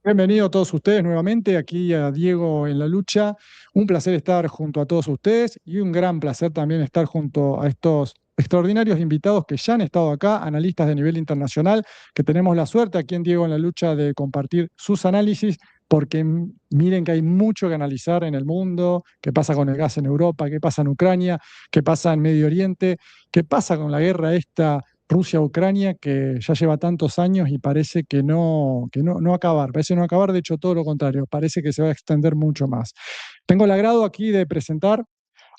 Bienvenidos todos ustedes nuevamente aquí a Diego en la Lucha. Un placer estar junto a todos ustedes y un gran placer también estar junto a estos extraordinarios invitados que ya han estado acá, analistas de nivel internacional, que tenemos la suerte aquí en Diego en la Lucha de compartir sus análisis, porque miren que hay mucho que analizar en el mundo, qué pasa con el gas en Europa, qué pasa en Ucrania, qué pasa en Medio Oriente, qué pasa con la guerra esta Rusia-Ucrania, que ya lleva tantos años y parece que no acabar, parece no acabar, de hecho todo lo contrario, parece que se va a extender mucho más. Tengo el agrado aquí de presentar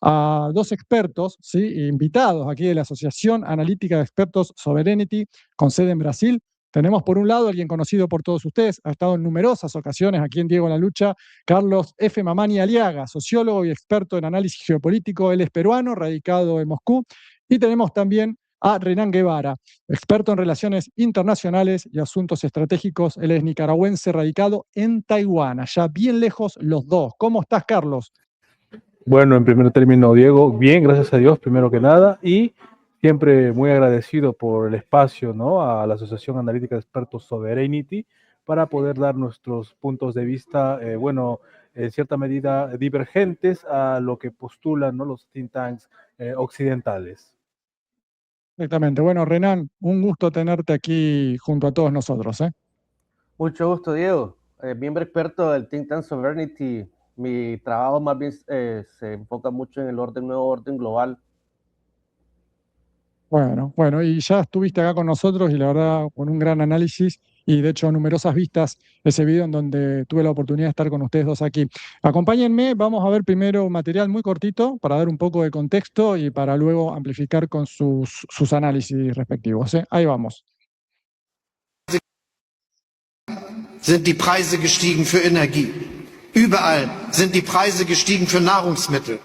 a dos expertos, ¿sí? Invitados aquí de la Asociación Analítica de Expertos Sovereignty, con sede en Brasil. Tenemos por un lado a alguien conocido por todos ustedes, ha estado en numerosas ocasiones aquí en Diego en la Lucha, Carlos F. Mamani Aliaga, sociólogo y experto en análisis geopolítico. Él es peruano, radicado en Moscú. Y tenemos también a Renan Guevara, experto en relaciones internacionales y asuntos estratégicos. Él es nicaragüense, radicado en Taiwán, allá bien lejos los dos. ¿Cómo estás, Carlos? Bueno, en primer término, Diego, bien, gracias a Dios, primero que nada, y siempre muy agradecido por el espacio, ¿no? A la Asociación Analítica de Expertos Sovereignty para poder dar nuestros puntos de vista, bueno, en cierta medida divergentes a lo que postulan, ¿no? Los think tanks occidentales. Exactamente. Bueno, Renan, un gusto tenerte aquí junto a todos nosotros, ¿eh? Mucho gusto, Diego. Miembro experto del Think Tank Sovereignty. Mi trabajo más bien se enfoca mucho en el nuevo orden global. Bueno, y ya estuviste acá con nosotros y la verdad con un gran análisis y de hecho numerosas vistas ese video en donde tuve la oportunidad de estar con ustedes dos aquí. Acompáñenme, vamos a ver primero un material muy cortito para dar un poco de contexto y para luego amplificar con sus análisis respectivos, ¿eh? Ahí vamos. Sind die Preise gestiegen für Energie. Überall sind die Preise gestiegen für Nahrungsmittel.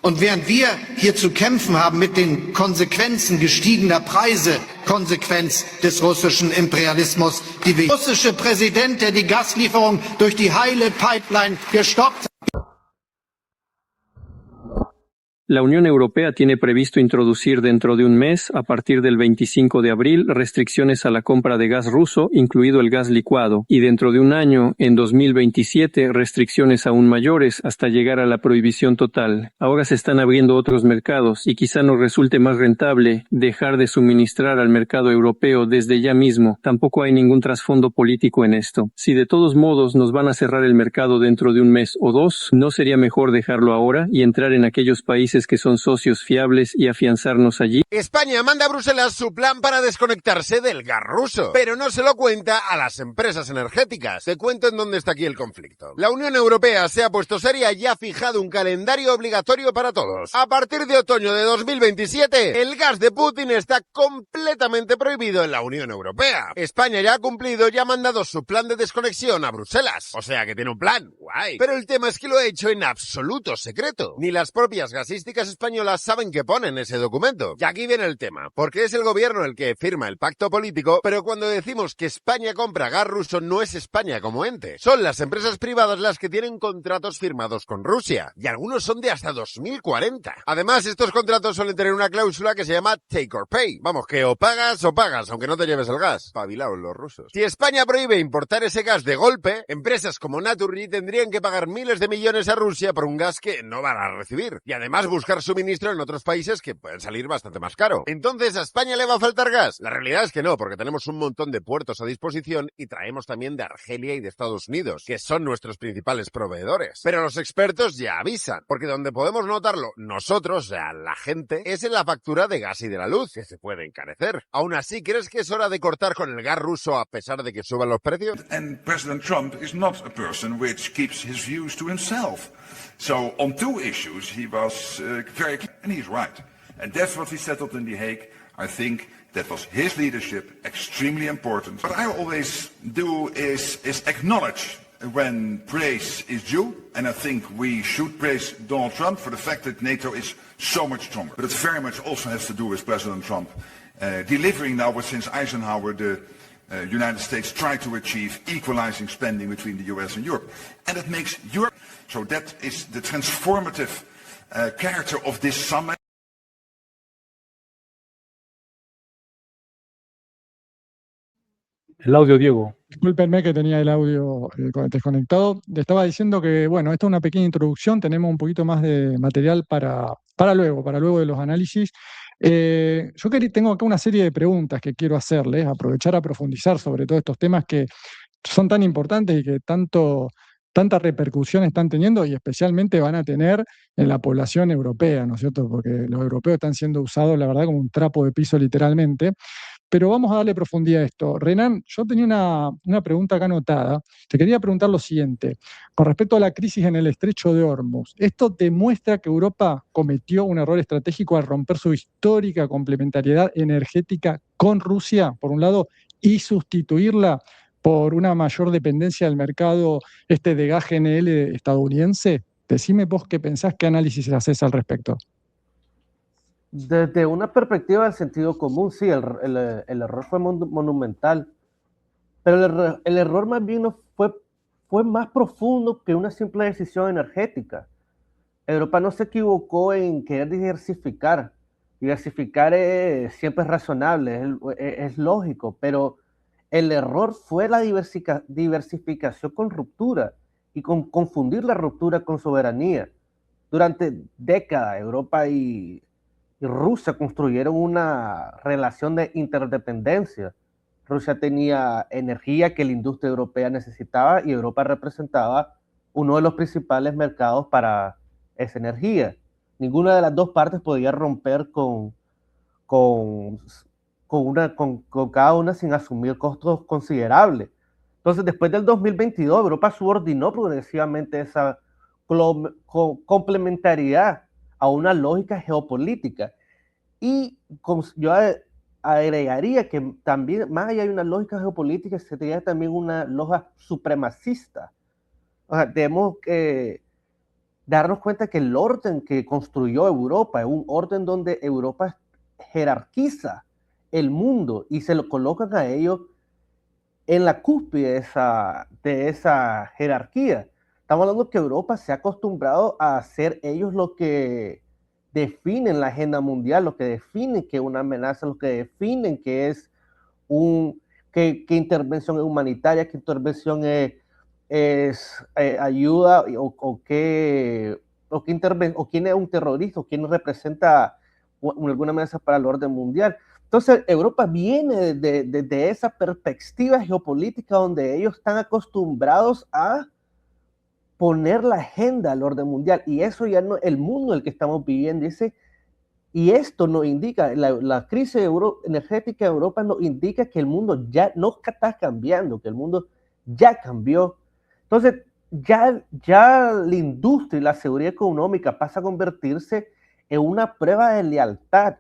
Und während wir hier zu kämpfen haben mit den Konsequenzen gestiegener Preise, Konsequenz des russischen Imperialismus, der russische Präsident, der die Gaslieferung durch die heile Pipeline gestoppt hat. La Unión Europea tiene previsto introducir dentro de un mes, a partir del 25 de abril, restricciones a la compra de gas ruso, incluido el gas licuado, y dentro de un año, en 2027, restricciones aún mayores hasta llegar a la prohibición total. Ahora se están abriendo otros mercados y quizá nos resulte más rentable dejar de suministrar al mercado europeo desde ya mismo. Tampoco hay ningún trasfondo político en esto. Si de todos modos nos van a cerrar el mercado dentro de un mes o dos, ¿no sería mejor dejarlo ahora y entrar en aquellos países que son socios fiables y afianzarnos allí? España manda a Bruselas su plan para desconectarse del gas ruso, pero no se lo cuenta a las empresas energéticas. Te cuento en dónde está aquí el conflicto. La Unión Europea se ha puesto seria y ha fijado un calendario obligatorio para todos. A partir de otoño de 2027, el gas de Putin está completamente prohibido en la Unión Europea. España ya ha cumplido y ha mandado su plan de desconexión a Bruselas. O sea que tiene un plan, guay. Pero el tema es que lo ha hecho en absoluto secreto. Ni las propias gasísticas españolas saben qué pone en ese documento. Y aquí viene el tema, porque es el gobierno el que firma el pacto político, pero cuando decimos que España compra gas ruso no es España como ente. Son las empresas privadas las que tienen contratos firmados con Rusia, y algunos son de hasta 2040. Además, estos contratos suelen tener una cláusula que se llama take or pay. Vamos, que o pagas, aunque no te lleves el gas. Pabilaos los rusos. Si España prohíbe importar ese gas de golpe, empresas como Naturgy tendrían que pagar miles de millones a Rusia por un gas que no van a recibir. Y además buscar suministro en otros países que pueden salir bastante más caro. Entonces, ¿a España le va a faltar gas? La realidad es que no, porque tenemos un montón de puertos a disposición y traemos también de Argelia y de Estados Unidos, que son nuestros principales proveedores. Pero los expertos ya avisan, porque donde podemos notarlo nosotros, o sea, la gente, es en la factura de gas y de la luz, que se puede encarecer. Aún así, ¿crees que es hora de cortar con el gas ruso a pesar de que suban los precios? And President Trump is not a person which keeps his views to himself. So on two issues he was very clear, and he's right. And that's what he settled in The Hague. I think that was his leadership, extremely important. What I always do is acknowledge when praise is due, and I think we should praise Donald Trump for the fact that NATO is so much stronger. But it very much also has to do with President Trump delivering now what since Eisenhower the United States tried to achieve, equalizing spending between the US and Europe. And it makes Europe, so that is the transformative character of this summit. El audio, Diego. Discúlpenme que tenía el audio desconectado. Le estaba diciendo que, bueno, esta es una pequeña introducción, tenemos un poquito más de material para luego de los análisis. Tengo acá una serie de preguntas que quiero hacerles, aprovechar a profundizar sobre todos estos temas que son tan importantes y que tanta repercusión están teniendo y especialmente van a tener en la población europea, ¿no es cierto? Porque los europeos están siendo usados, la verdad, como un trapo de piso literalmente. Pero vamos a darle profundidad a esto. Renan, yo tenía una pregunta acá anotada. Te quería preguntar lo siguiente, con respecto a la crisis en el estrecho de Hormuz. ¿Esto demuestra que Europa cometió un error estratégico al romper su histórica complementariedad energética con Rusia, por un lado, y sustituirla por una mayor dependencia del mercado de gas GNL estadounidense? Decime vos qué pensás, qué análisis haces al respecto. Desde una perspectiva del sentido común, sí, el error fue monumental, pero el error más bien no fue más profundo que una simple decisión energética. Europa no se equivocó en querer diversificar. Diversificar siempre es razonable, es lógico, pero el error fue la diversificación con ruptura y con confundir la ruptura con soberanía. Durante décadas, Europa y Rusia construyeron una relación de interdependencia. Rusia tenía energía que la industria europea necesitaba y Europa representaba uno de los principales mercados para esa energía. Ninguna de las dos partes podía romper con cada una sin asumir costos considerables. Entonces, después del 2022, Europa subordinó progresivamente esa complementariedad a una lógica geopolítica. Y yo agregaría que también, más allá de una lógica geopolítica, se tenía también una lógica supremacista. O sea, tenemos que darnos cuenta que el orden que construyó Europa es un orden donde Europa jerarquiza el mundo y se lo colocan a ellos en la cúspide de esa jerarquía. Estamos hablando que Europa se ha acostumbrado a hacer ellos lo que definen la agenda mundial, lo que definen que es una amenaza, lo que definen que es qué intervención es humanitaria, qué intervención es ayuda o quién es un terrorista o quién representa alguna amenaza para el orden mundial. Entonces, Europa viene de esa perspectiva geopolítica donde ellos están acostumbrados a poner la agenda al orden mundial, y eso ya no el mundo en el que estamos viviendo. Y esto nos indica, la crisis energética de Europa nos indica que el mundo ya no está cambiando, que el mundo ya cambió. Entonces, ya la industria y la seguridad económica pasa a convertirse en una prueba de lealtad.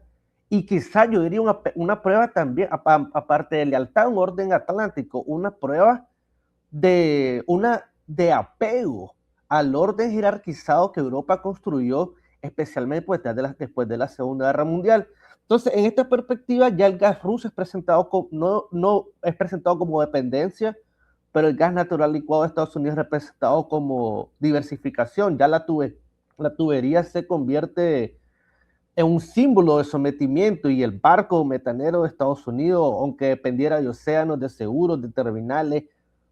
Y quizá yo diría una prueba también, aparte de lealtad, un orden atlántico, una prueba de apego al orden jerarquizado que Europa construyó, especialmente después de la Segunda Guerra Mundial. Entonces, en esta perspectiva, ya el gas ruso es presentado no es presentado como dependencia, pero el gas natural licuado de Estados Unidos es representado como diversificación. Ya la tubería se convierte en un símbolo de sometimiento, y el barco metanero de Estados Unidos, aunque dependiera de océanos, de seguros, de terminales,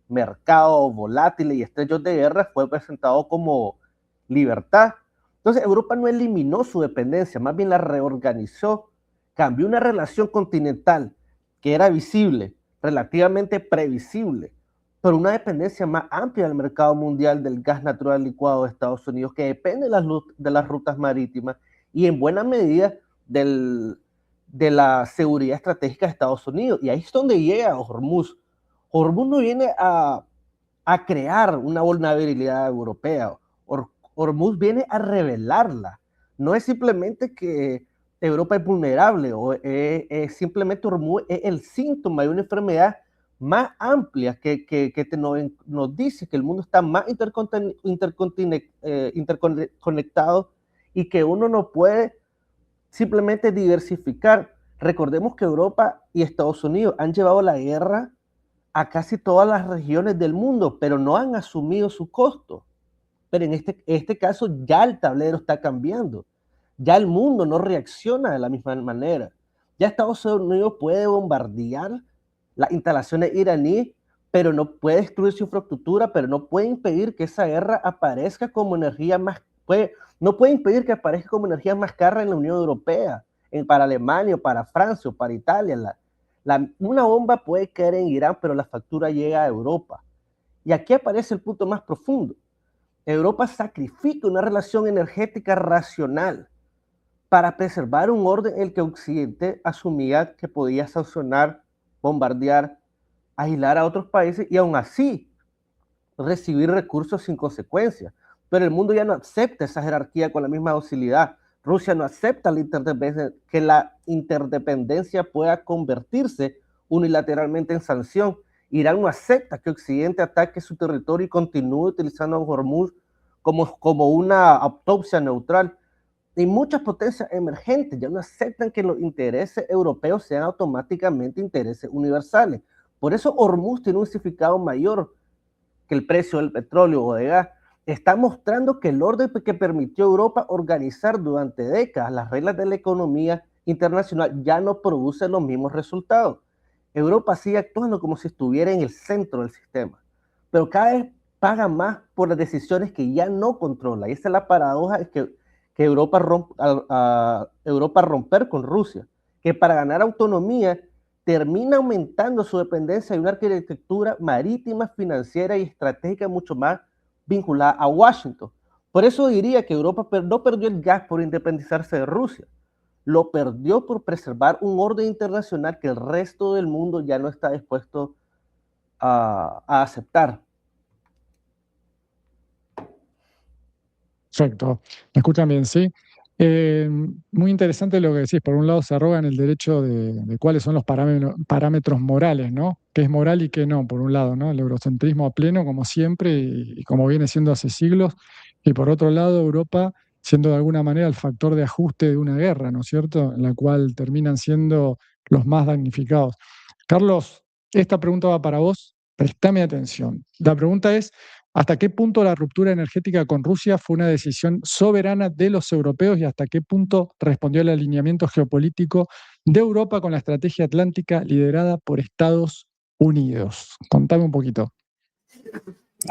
mercados volátiles y estrellos de guerra, fue presentado como libertad. Entonces, Europa no eliminó su dependencia, más bien la reorganizó, cambió una relación continental que era visible, relativamente previsible, pero una dependencia más amplia del mercado mundial del gas natural licuado de Estados Unidos, que depende de las rutas marítimas y en buena medida de la seguridad estratégica de Estados Unidos. Y ahí es donde llega Hormuz. Hormuz no viene a crear una vulnerabilidad europea. Hormuz viene a revelarla. No es simplemente que Europa es vulnerable, o simplemente Hormuz es el síntoma de una enfermedad más amplia que nos dice que el mundo está más interconectado y que uno no puede simplemente diversificar. Recordemos que Europa y Estados Unidos han llevado la guerra a casi todas las regiones del mundo, pero no han asumido su costo. Pero en este caso ya el tablero está cambiando. Ya el mundo no reacciona de la misma manera. Ya Estados Unidos puede bombardear las instalaciones iraníes, pero no puede destruir su infraestructura, pero no puede impedir que esa guerra aparezca como energía más, no puede impedir que aparezca como energía más cara en la Unión Europea, para Alemania, o para Francia, o para Italia. Una bomba puede caer en Irán, pero la factura llega a Europa. Y aquí aparece el punto más profundo. Europa sacrifica una relación energética racional para preservar un orden en el que Occidente asumía que podía sancionar, bombardear, aislar a otros países y aún así recibir recursos sin consecuencias. Pero el mundo ya no acepta esa jerarquía con la misma docilidad. Rusia no acepta que la interdependencia pueda convertirse unilateralmente en sanción. Irán no acepta que Occidente ataque su territorio y continúe utilizando a Hormuz como una autopsia neutral. Y muchas potencias emergentes ya no aceptan que los intereses europeos sean automáticamente intereses universales. Por eso Hormuz tiene un significado mayor que el precio del petróleo o de gas. Está mostrando que el orden que permitió a Europa organizar durante décadas las reglas de la economía internacional ya no produce los mismos resultados. Europa sigue actuando como si estuviera en el centro del sistema, pero cada vez paga más por las decisiones que ya no controla. Y esa es la paradoja que Europa romper con Rusia, que para ganar autonomía termina aumentando su dependencia de una arquitectura marítima, financiera y estratégica mucho más vinculada a Washington. Por eso diría que Europa no perdió el gas por independizarse de Rusia, lo perdió por preservar un orden internacional que el resto del mundo ya no está dispuesto a aceptar. Perfecto. ¿Me escuchan bien? Sí. Muy interesante lo que decís. Por un lado, se arrogan el derecho de cuáles son los parámetros morales, ¿no? ¿Qué es moral y qué no? Por un lado, ¿no? El eurocentrismo a pleno, como siempre, y como viene siendo hace siglos. Y por otro lado, Europa siendo de alguna manera el factor de ajuste de una guerra, ¿no es cierto? En la cual terminan siendo los más damnificados. Carlos, esta pregunta va para vos. Prestame atención. La pregunta es: ¿hasta qué punto la ruptura energética con Rusia fue una decisión soberana de los europeos y hasta qué punto respondió al alineamiento geopolítico de Europa con la estrategia atlántica liderada por Estados Unidos? Contame un poquito.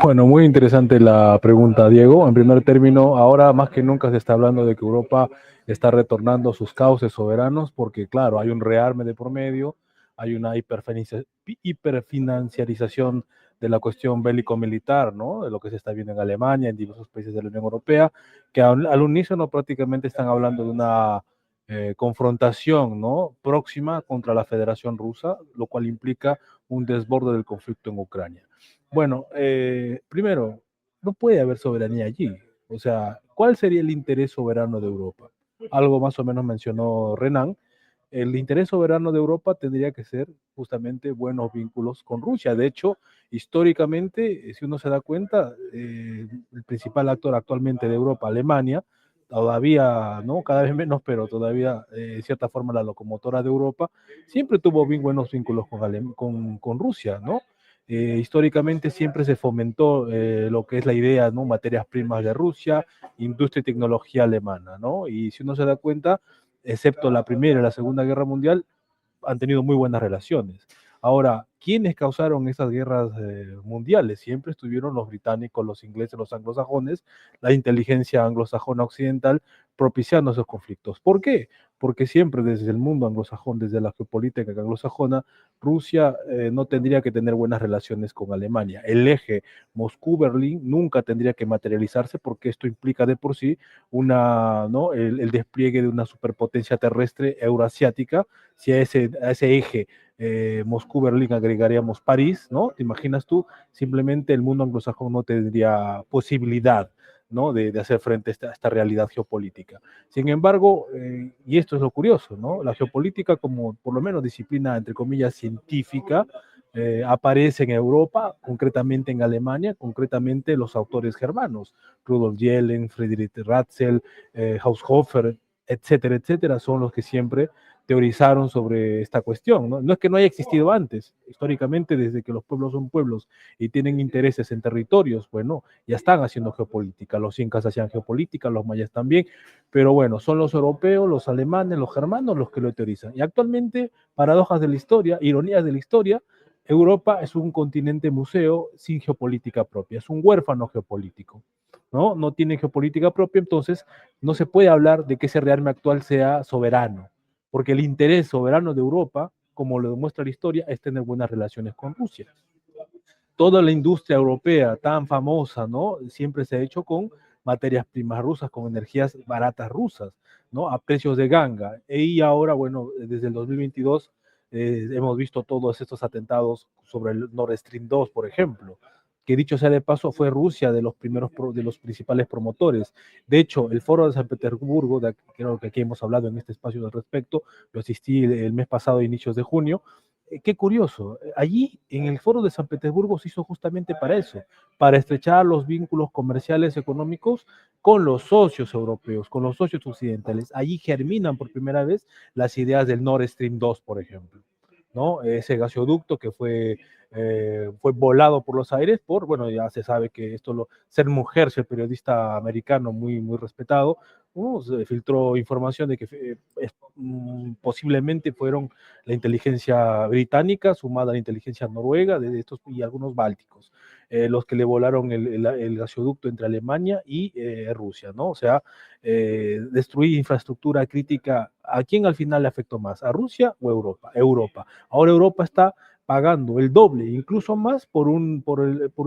Bueno, muy interesante la pregunta, Diego. En primer término, ahora más que nunca se está hablando de que Europa está retornando a sus cauces soberanos porque, claro, hay un rearme de por medio, hay una hiperfinanciarización de la cuestión bélico-militar, ¿no? De lo que se está viendo en Alemania, en diversos países de la Unión Europea, que al unísono prácticamente están hablando de una confrontación, ¿no? Próxima contra la Federación Rusa, lo cual implica un desborde del conflicto en Ucrania. Bueno, primero, no puede haber soberanía allí. O sea, ¿cuál sería el interés soberano de Europa? Algo más o menos mencionó Renan. El interés soberano de Europa tendría que ser justamente buenos vínculos con Rusia. De hecho, históricamente, si uno se da cuenta, el principal actor actualmente de Europa, Alemania, todavía, ¿no? Cada vez menos, pero todavía, de cierta forma, la locomotora de Europa, siempre tuvo bien buenos vínculos con Rusia, ¿no? Históricamente siempre se fomentó lo que es la idea, ¿no? Materias primas de Rusia, industria y tecnología alemana, ¿no? Y si uno se da cuenta, excepto la Primera y la Segunda Guerra Mundial, han tenido muy buenas relaciones. Ahora, ¿quiénes causaron esas guerras mundiales? Siempre estuvieron los británicos, los ingleses, los anglosajones, la inteligencia anglosajona occidental propiciando esos conflictos. ¿Por qué? Porque siempre desde el mundo anglosajón, desde la geopolítica anglosajona, Rusia no tendría que tener buenas relaciones con Alemania. El eje Moscú-Berlín nunca tendría que materializarse porque esto implica de por sí ¿no? el despliegue de una superpotencia terrestre euroasiática. Si a ese eje Moscú-Berlín agregaríamos París, ¿no? ¿Te imaginas tú? Simplemente el mundo anglosajón no tendría posibilidad, ¿no? de hacer frente a esta realidad geopolítica. Sin embargo, y esto es lo curioso, ¿no? La geopolítica como por lo menos disciplina, entre comillas, científica, aparece en Europa, concretamente en Alemania, concretamente los autores germanos, Rudolf Jelen, Friedrich Ratzel, Haushofer, etcétera, etcétera, son los que siempre teorizaron sobre esta cuestión, ¿no? No es que no haya existido antes, históricamente desde que los pueblos son pueblos y tienen intereses en territorios, bueno, ya están haciendo geopolítica, los incas hacían geopolítica, los mayas también, pero bueno, son los europeos, los alemanes, los germanos los que lo teorizan. Y actualmente, paradojas de la historia, ironías de la historia, Europa es un continente museo sin geopolítica propia, es un huérfano geopolítico, ¿no? No tiene geopolítica propia, entonces no se puede hablar de que ese rearme actual sea soberano, porque el interés soberano de Europa, como lo demuestra la historia, es tener buenas relaciones con Rusia. Toda la industria europea tan famosa, ¿no? Siempre se ha hecho con materias primas rusas, con energías baratas rusas, ¿no? A precios de ganga. Y ahora, bueno, desde el 2022 hemos visto todos estos atentados sobre el Nord Stream 2, por ejemplo, que dicho sea de paso, fue Rusia de los de los principales promotores. De hecho, el foro de San Petersburgo, creo que aquí hemos hablado en este espacio al respecto, lo asistí el mes pasado, a inicios de junio. Qué curioso, allí en el foro de San Petersburgo se hizo justamente para eso, para estrechar los vínculos comerciales económicos con los socios europeos, con los socios occidentales. Allí germinan por primera vez las ideas del Nord Stream 2, por ejemplo, ¿no? Ese gasoducto que fue volado por los aires por, bueno, ya se sabe que ser mujer, ser periodista americano muy, muy respetado, se filtró información de que posiblemente fueron la inteligencia británica sumada a la inteligencia noruega de estos y algunos bálticos, los que le volaron el gasoducto entre Alemania y Rusia, ¿no? O sea, destruir infraestructura crítica. ¿A quién al final le afectó más? ¿A Rusia o a Europa? Europa. Ahora Europa está pagando el doble, incluso más, por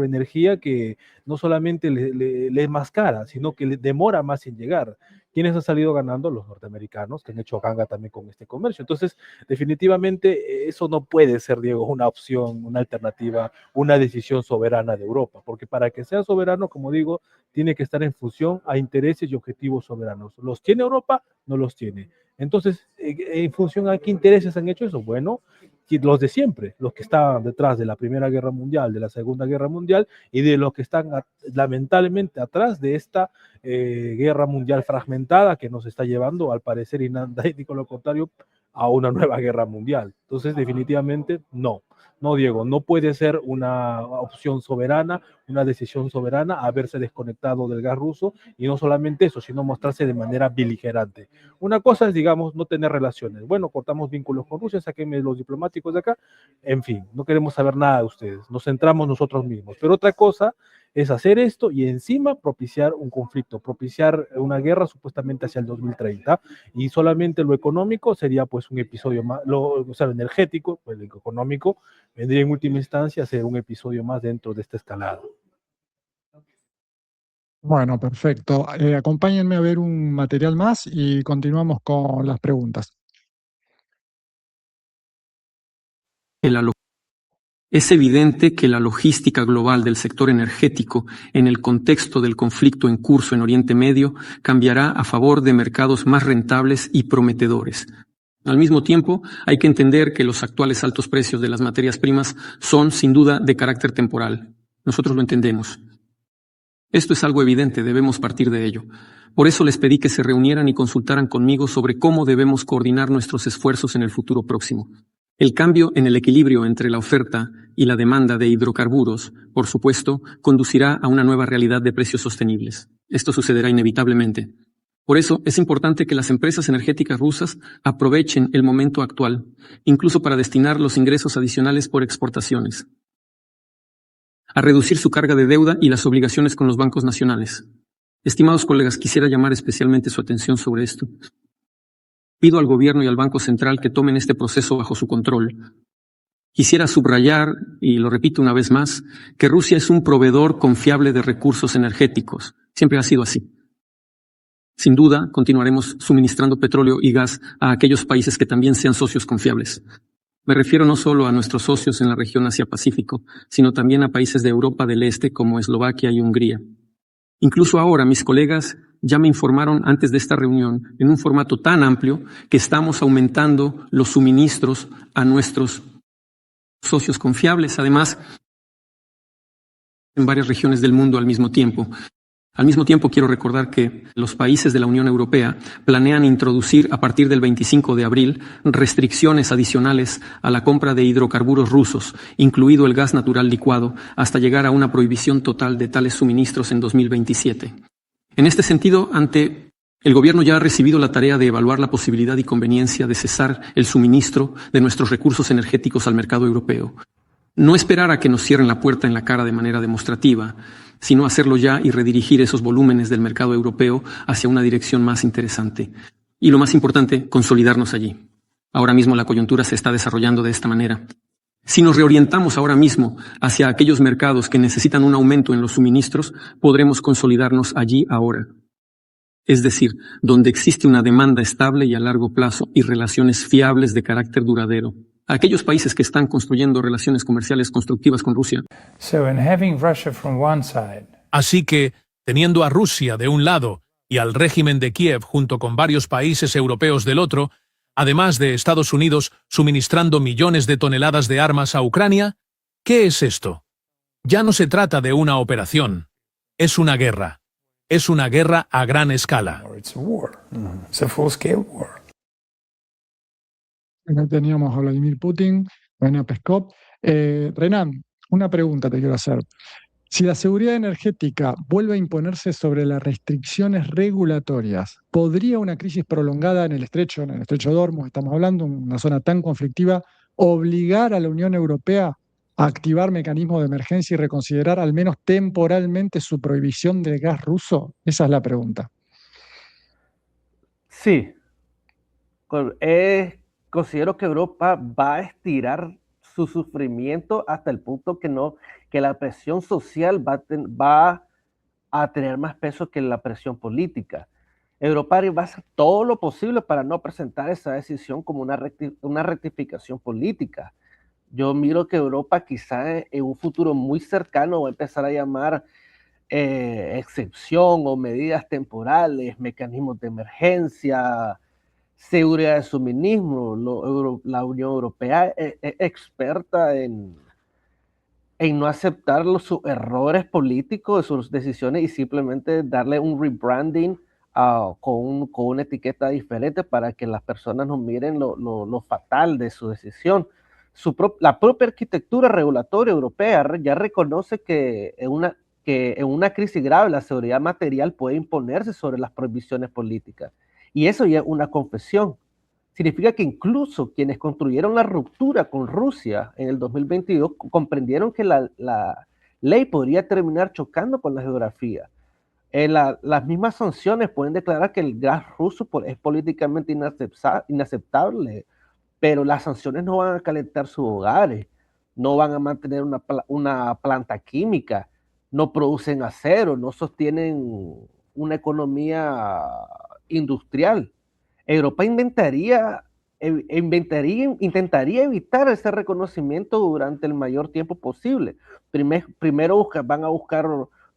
energía que no solamente le es más cara, sino que le demora más en llegar. ¿Quiénes han salido ganando? Los norteamericanos, que han hecho ganga también con este comercio. Entonces, definitivamente, eso no puede ser, Diego, una opción, una alternativa, una decisión soberana de Europa, porque para que sea soberano, como digo, tiene que estar en función a intereses y objetivos soberanos. ¿Los tiene Europa? No los tiene. Entonces, ¿en función a qué intereses han hecho eso? Bueno, los de siempre, los que estaban detrás de la Primera Guerra Mundial, de la Segunda Guerra Mundial y de los que están lamentablemente atrás de esta guerra mundial fragmentada que nos está llevando, al parecer, y nada con lo contrario, a una nueva guerra mundial. Entonces, definitivamente, no, Diego, no puede ser una opción soberana, una decisión soberana haberse desconectado del gas ruso, y no solamente eso, sino mostrarse de manera beligerante. Una cosa es, digamos, no tener relaciones. Bueno, cortamos vínculos con Rusia, saquenme los diplomáticos de acá, en fin, no queremos saber nada de ustedes, nos centramos nosotros mismos. Pero otra cosa es hacer esto y encima propiciar un conflicto, propiciar una guerra supuestamente hacia el 2030, y solamente lo económico sería pues un episodio más, o sea, lo energético, pues lo económico vendría en última instancia a ser un episodio más dentro de esta escalada. Bueno, perfecto. Acompáñenme a ver un material más y continuamos con las preguntas. Es evidente que la logística global del sector energético en el contexto del conflicto en curso en Oriente Medio cambiará a favor de mercados más rentables y prometedores. Al mismo tiempo, hay que entender que los actuales altos precios de las materias primas son, sin duda, de carácter temporal. Nosotros lo entendemos. Esto es algo evidente, debemos partir de ello. Por eso les pedí que se reunieran y consultaran conmigo sobre cómo debemos coordinar nuestros esfuerzos en el futuro próximo. El cambio en el equilibrio entre la oferta y la demanda de hidrocarburos, por supuesto, conducirá a una nueva realidad de precios sostenibles. Esto sucederá inevitablemente. Por eso es importante que las empresas energéticas rusas aprovechen el momento actual, incluso para destinar los ingresos adicionales por exportaciones, a reducir su carga de deuda y las obligaciones con los bancos nacionales. Estimados colegas, quisiera llamar especialmente su atención sobre esto. Pido al gobierno y al Banco Central que tomen este proceso bajo su control. Quisiera subrayar, y lo repito una vez más, que Rusia es un proveedor confiable de recursos energéticos. Siempre ha sido así. Sin duda, continuaremos suministrando petróleo y gas a aquellos países que también sean socios confiables. Me refiero no solo a nuestros socios en la región Asia-Pacífico, sino también a países de Europa del Este como Eslovaquia y Hungría. Incluso ahora mis colegas ya me informaron antes de esta reunión, en un formato tan amplio, que estamos aumentando los suministros a nuestros socios confiables, además, en varias regiones del mundo al mismo tiempo. Al mismo tiempo, quiero recordar que los países de la Unión Europea planean introducir a partir del 25 de abril restricciones adicionales a la compra de hidrocarburos rusos, incluido el gas natural licuado, hasta llegar a una prohibición total de tales suministros en 2027. En este sentido, el gobierno ya ha recibido la tarea de evaluar la posibilidad y conveniencia de cesar el suministro de nuestros recursos energéticos al mercado europeo. No esperar a que nos cierren la puerta en la cara de manera demostrativa, sino hacerlo ya y redirigir esos volúmenes del mercado europeo hacia una dirección más interesante. Y lo más importante, consolidarnos allí. Ahora mismo la coyuntura se está desarrollando de esta manera. Si nos reorientamos ahora mismo hacia aquellos mercados que necesitan un aumento en los suministros, podremos consolidarnos allí ahora. Es decir, donde existe una demanda estable y a largo plazo y relaciones fiables de carácter duradero. Aquellos países que están construyendo relaciones comerciales constructivas con Rusia. Así que, teniendo a Rusia de un lado y al régimen de Kiev junto con varios países europeos del otro, además de Estados Unidos suministrando millones de toneladas de armas a Ucrania, ¿qué es esto? Ya no se trata de una operación, es una guerra. Es una guerra a gran escala. Teníamos a Vladimir Putin, Renan Peskov. Renan, una pregunta te quiero hacer. Si la seguridad energética vuelve a imponerse sobre las restricciones regulatorias, ¿podría una crisis prolongada en el estrecho de Hormuz, estamos hablando, una zona tan conflictiva, obligar a la Unión Europea a activar mecanismos de emergencia y reconsiderar al menos temporalmente su prohibición del gas ruso? Esa es la pregunta. Sí. Considero que Europa va a estirar su sufrimiento hasta el punto que la presión social va a tener más peso que la presión política. Europa va a hacer todo lo posible para no presentar esa decisión como una rectificación política. Yo miro que Europa quizá en un futuro muy cercano va a empezar a llamar excepción o medidas temporales, mecanismos de emergencia, seguridad de suministro. La Unión Europea es experta en no aceptar sus errores políticos, sus decisiones y simplemente darle un rebranding con una etiqueta diferente para que las personas no miren lo fatal de su decisión. La propia arquitectura regulatoria europea ya reconoce que en una crisis grave la seguridad material puede imponerse sobre las prohibiciones políticas. Y eso ya es una confesión. Significa que incluso quienes construyeron la ruptura con Rusia en el 2022 comprendieron que la ley podría terminar chocando con la geografía. Las mismas sanciones pueden declarar que el gas ruso es políticamente inaceptable, pero las sanciones no van a calentar sus hogares, no van a mantener una planta química, no producen acero, no sostienen una economía industrial. Europa intentaría evitar ese reconocimiento durante el mayor tiempo posible. Primero van a buscar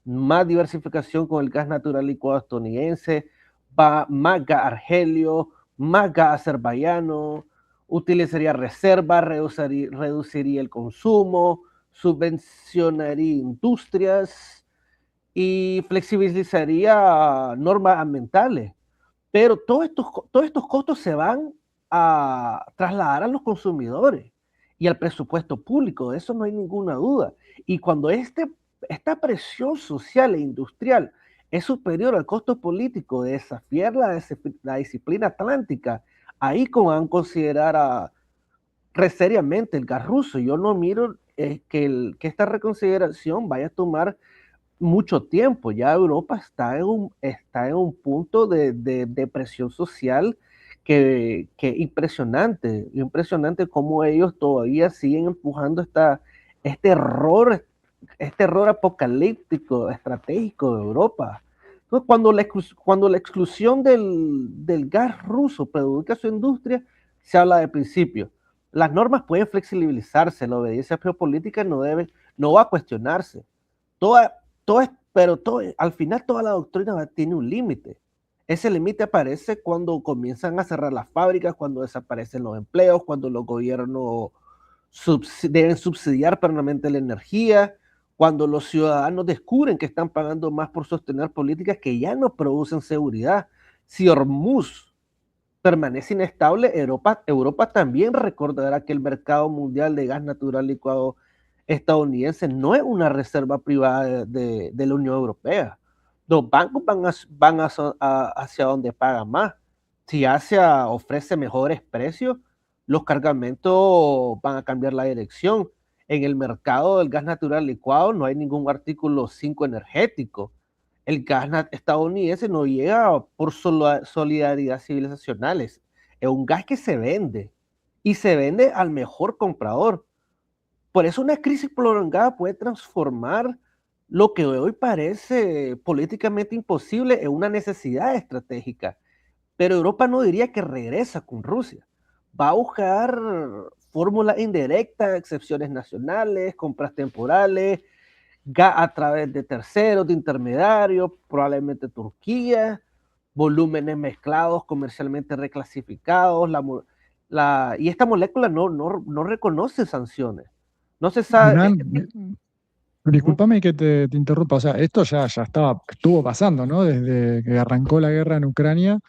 más diversificación con el gas natural licuado estadounidense, más gas argelio, más gas azerbaiyano, utilizaría reservas, reduciría el consumo, subvencionaría industrias y flexibilizaría normas ambientales. Pero todos estos costos se van a trasladar a los consumidores y al presupuesto público, de eso no hay ninguna duda. Y cuando esta presión social e industrial es superior al costo político de desafiar la disciplina atlántica, ahí van a considerar seriamente el gas ruso. Yo no miro que esta reconsideración vaya a tomar mucho tiempo. Ya Europa está en un punto de presión social que impresionante cómo ellos todavía siguen empujando este error apocalíptico estratégico de Europa. Entonces, cuando la exclusión del gas ruso perjudica su industria, se habla de principio. Las normas pueden flexibilizarse, la obediencia geopolítica no va a cuestionarse. Al final toda la doctrina tiene un límite. Ese límite aparece cuando comienzan a cerrar las fábricas, cuando desaparecen los empleos, cuando los gobiernos deben subsidiar permanentemente la energía, cuando los ciudadanos descubren que están pagando más por sostener políticas que ya no producen seguridad. Si Hormuz permanece inestable, Europa también recordará que el mercado mundial de gas natural licuado estadounidense no es una reserva privada de la Unión Europea. Los bancos van hacia donde pagan más. Si Asia ofrece mejores precios, los cargamentos van a cambiar la dirección. En el mercado del gas natural licuado no hay ningún artículo 5 energético. El gas estadounidense no llega por solidaridad civilizacionales. Es un gas que se vende y se vende al mejor comprador. Por eso una crisis prolongada puede transformar lo que hoy parece políticamente imposible en una necesidad estratégica. Pero Europa no diría que regresa con Rusia. Va a buscar fórmulas indirectas, excepciones nacionales, compras temporales, a través de terceros, de intermediarios, probablemente Turquía, volúmenes mezclados, comercialmente reclasificados. Y esta molécula no reconoce sanciones. No se sabe. Discúlpame que te interrumpa, o sea, esto ya estuvo pasando, ¿no? Desde que arrancó la guerra en Ucrania,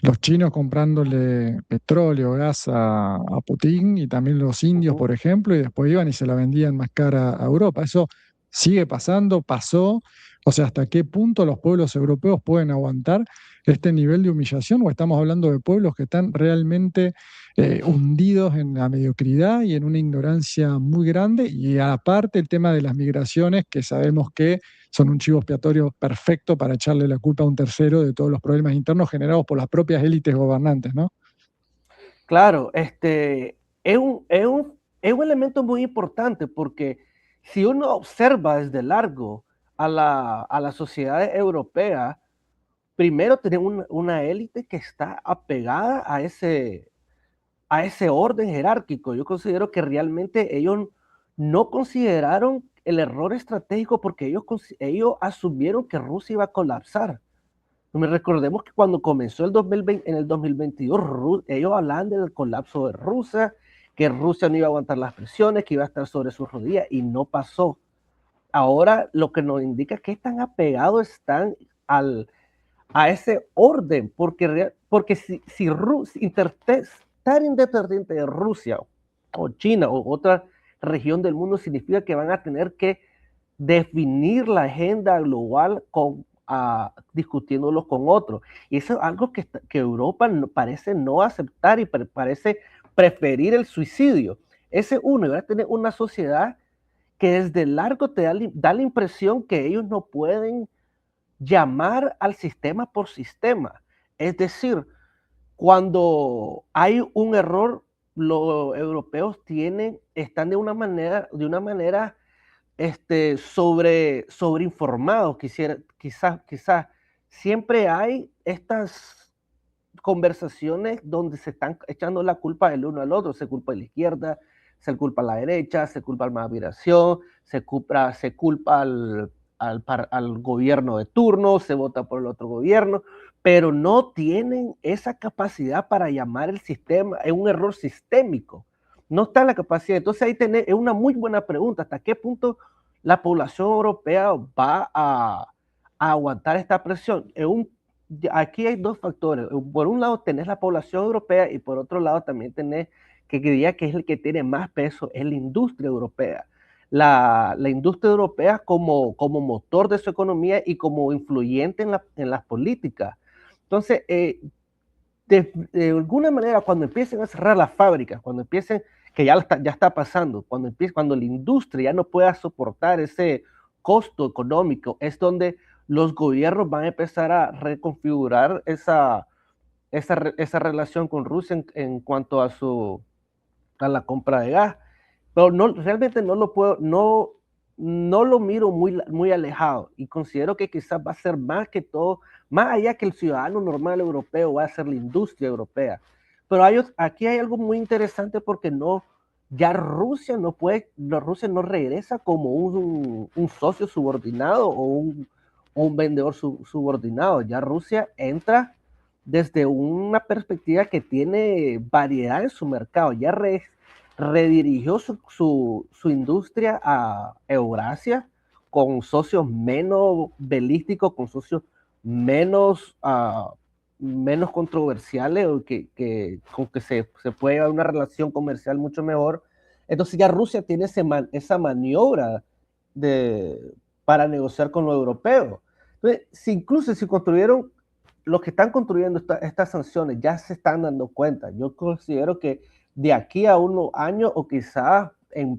los chinos comprándole petróleo, gas a Putin y también los indios, por ejemplo, y después iban y se la vendían más cara a Europa. Eso sigue pasando, pasó. O sea, ¿hasta qué punto los pueblos europeos pueden aguantar este nivel de humillación? ¿O estamos hablando de pueblos que están realmente hundidos en la mediocridad y en una ignorancia muy grande? Y aparte el tema de las migraciones, que sabemos que son un chivo expiatorio perfecto para echarle la culpa a un tercero de todos los problemas internos generados por las propias élites gobernantes, ¿no? Claro, es un elemento muy importante porque si uno observa desde largo a la sociedad europea, primero tenemos una élite que está apegada a ese orden jerárquico. Yo considero que realmente ellos no consideraron el error estratégico porque ellos asumieron que Rusia iba a colapsar. Recordemos que cuando comenzó en el 2022, ellos hablaban del colapso de Rusia, que Rusia no iba a aguantar las presiones, que iba a estar sobre sus rodillas, y no pasó. Ahora lo que nos indica es que tan apegados están a ese orden, porque si estar independiente de Rusia o China o otra región del mundo significa que van a tener que definir la agenda global discutiéndolo con otros. Y eso es algo que Europa parece no aceptar y parece preferir el suicidio. Ese uno, y va a tener una sociedad que desde largo te da la impresión que ellos no pueden llamar al sistema por sistema. Es decir, cuando hay un error, los europeos están de una manera sobreinformados. Quizás siempre hay estas conversaciones donde se están echando la culpa el uno al otro. Se culpa a la izquierda, se culpa a la derecha, se culpa a la migración, se culpa al gobierno de turno, se vota por el otro gobierno, pero no tienen esa capacidad para llamar el sistema, es un error sistémico, no está en la capacidad. Entonces ahí es una muy buena pregunta, ¿hasta qué punto la población europea va a aguantar esta presión? Aquí hay dos factores, por un lado tenés la población europea y por otro lado también tenés, que diría que es el que tiene más peso, es la industria europea. La industria europea como motor de su economía y como influyente en las políticas. Entonces, de alguna manera, cuando empiecen a cerrar las fábricas, cuando empiecen, que ya está pasando, cuando la industria ya no pueda soportar ese costo económico, es donde los gobiernos van a empezar a reconfigurar esa relación con Rusia en cuanto a la compra de gas. Pero realmente no lo miro muy alejado, y considero que quizás va a ser más que todo, más allá que el ciudadano normal europeo, va a ser la industria europea. Pero aquí hay algo muy interesante porque Rusia no regresa como un socio subordinado o un vendedor subordinado. Ya Rusia entra desde una perspectiva que tiene variedad en su mercado, ya redirigió su industria a Eurasia, con socios menos belísticos, con socios menos, menos controversiales, o con que se puede llevar una relación comercial mucho mejor. Entonces ya Rusia tiene esa maniobra para negociar con los europeos. Entonces, incluso si construyeron, los que están construyendo estas sanciones ya se están dando cuenta. Yo considero que de aquí a unos años, o quizás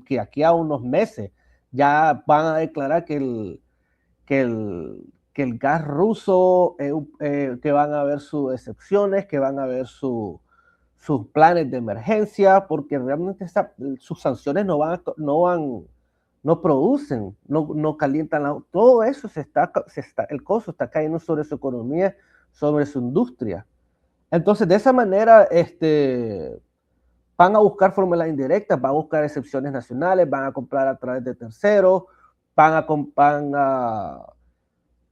que aquí a unos meses, ya van a declarar que el gas ruso, que van a haber sus excepciones, que van a haber sus planes de emergencia, porque realmente sus sanciones no producen, no calientan, todo eso el costo está cayendo sobre su economía, sobre su industria. Entonces, de esa manera, van a buscar fórmulas indirectas, van a buscar excepciones nacionales, van a comprar a través de terceros, van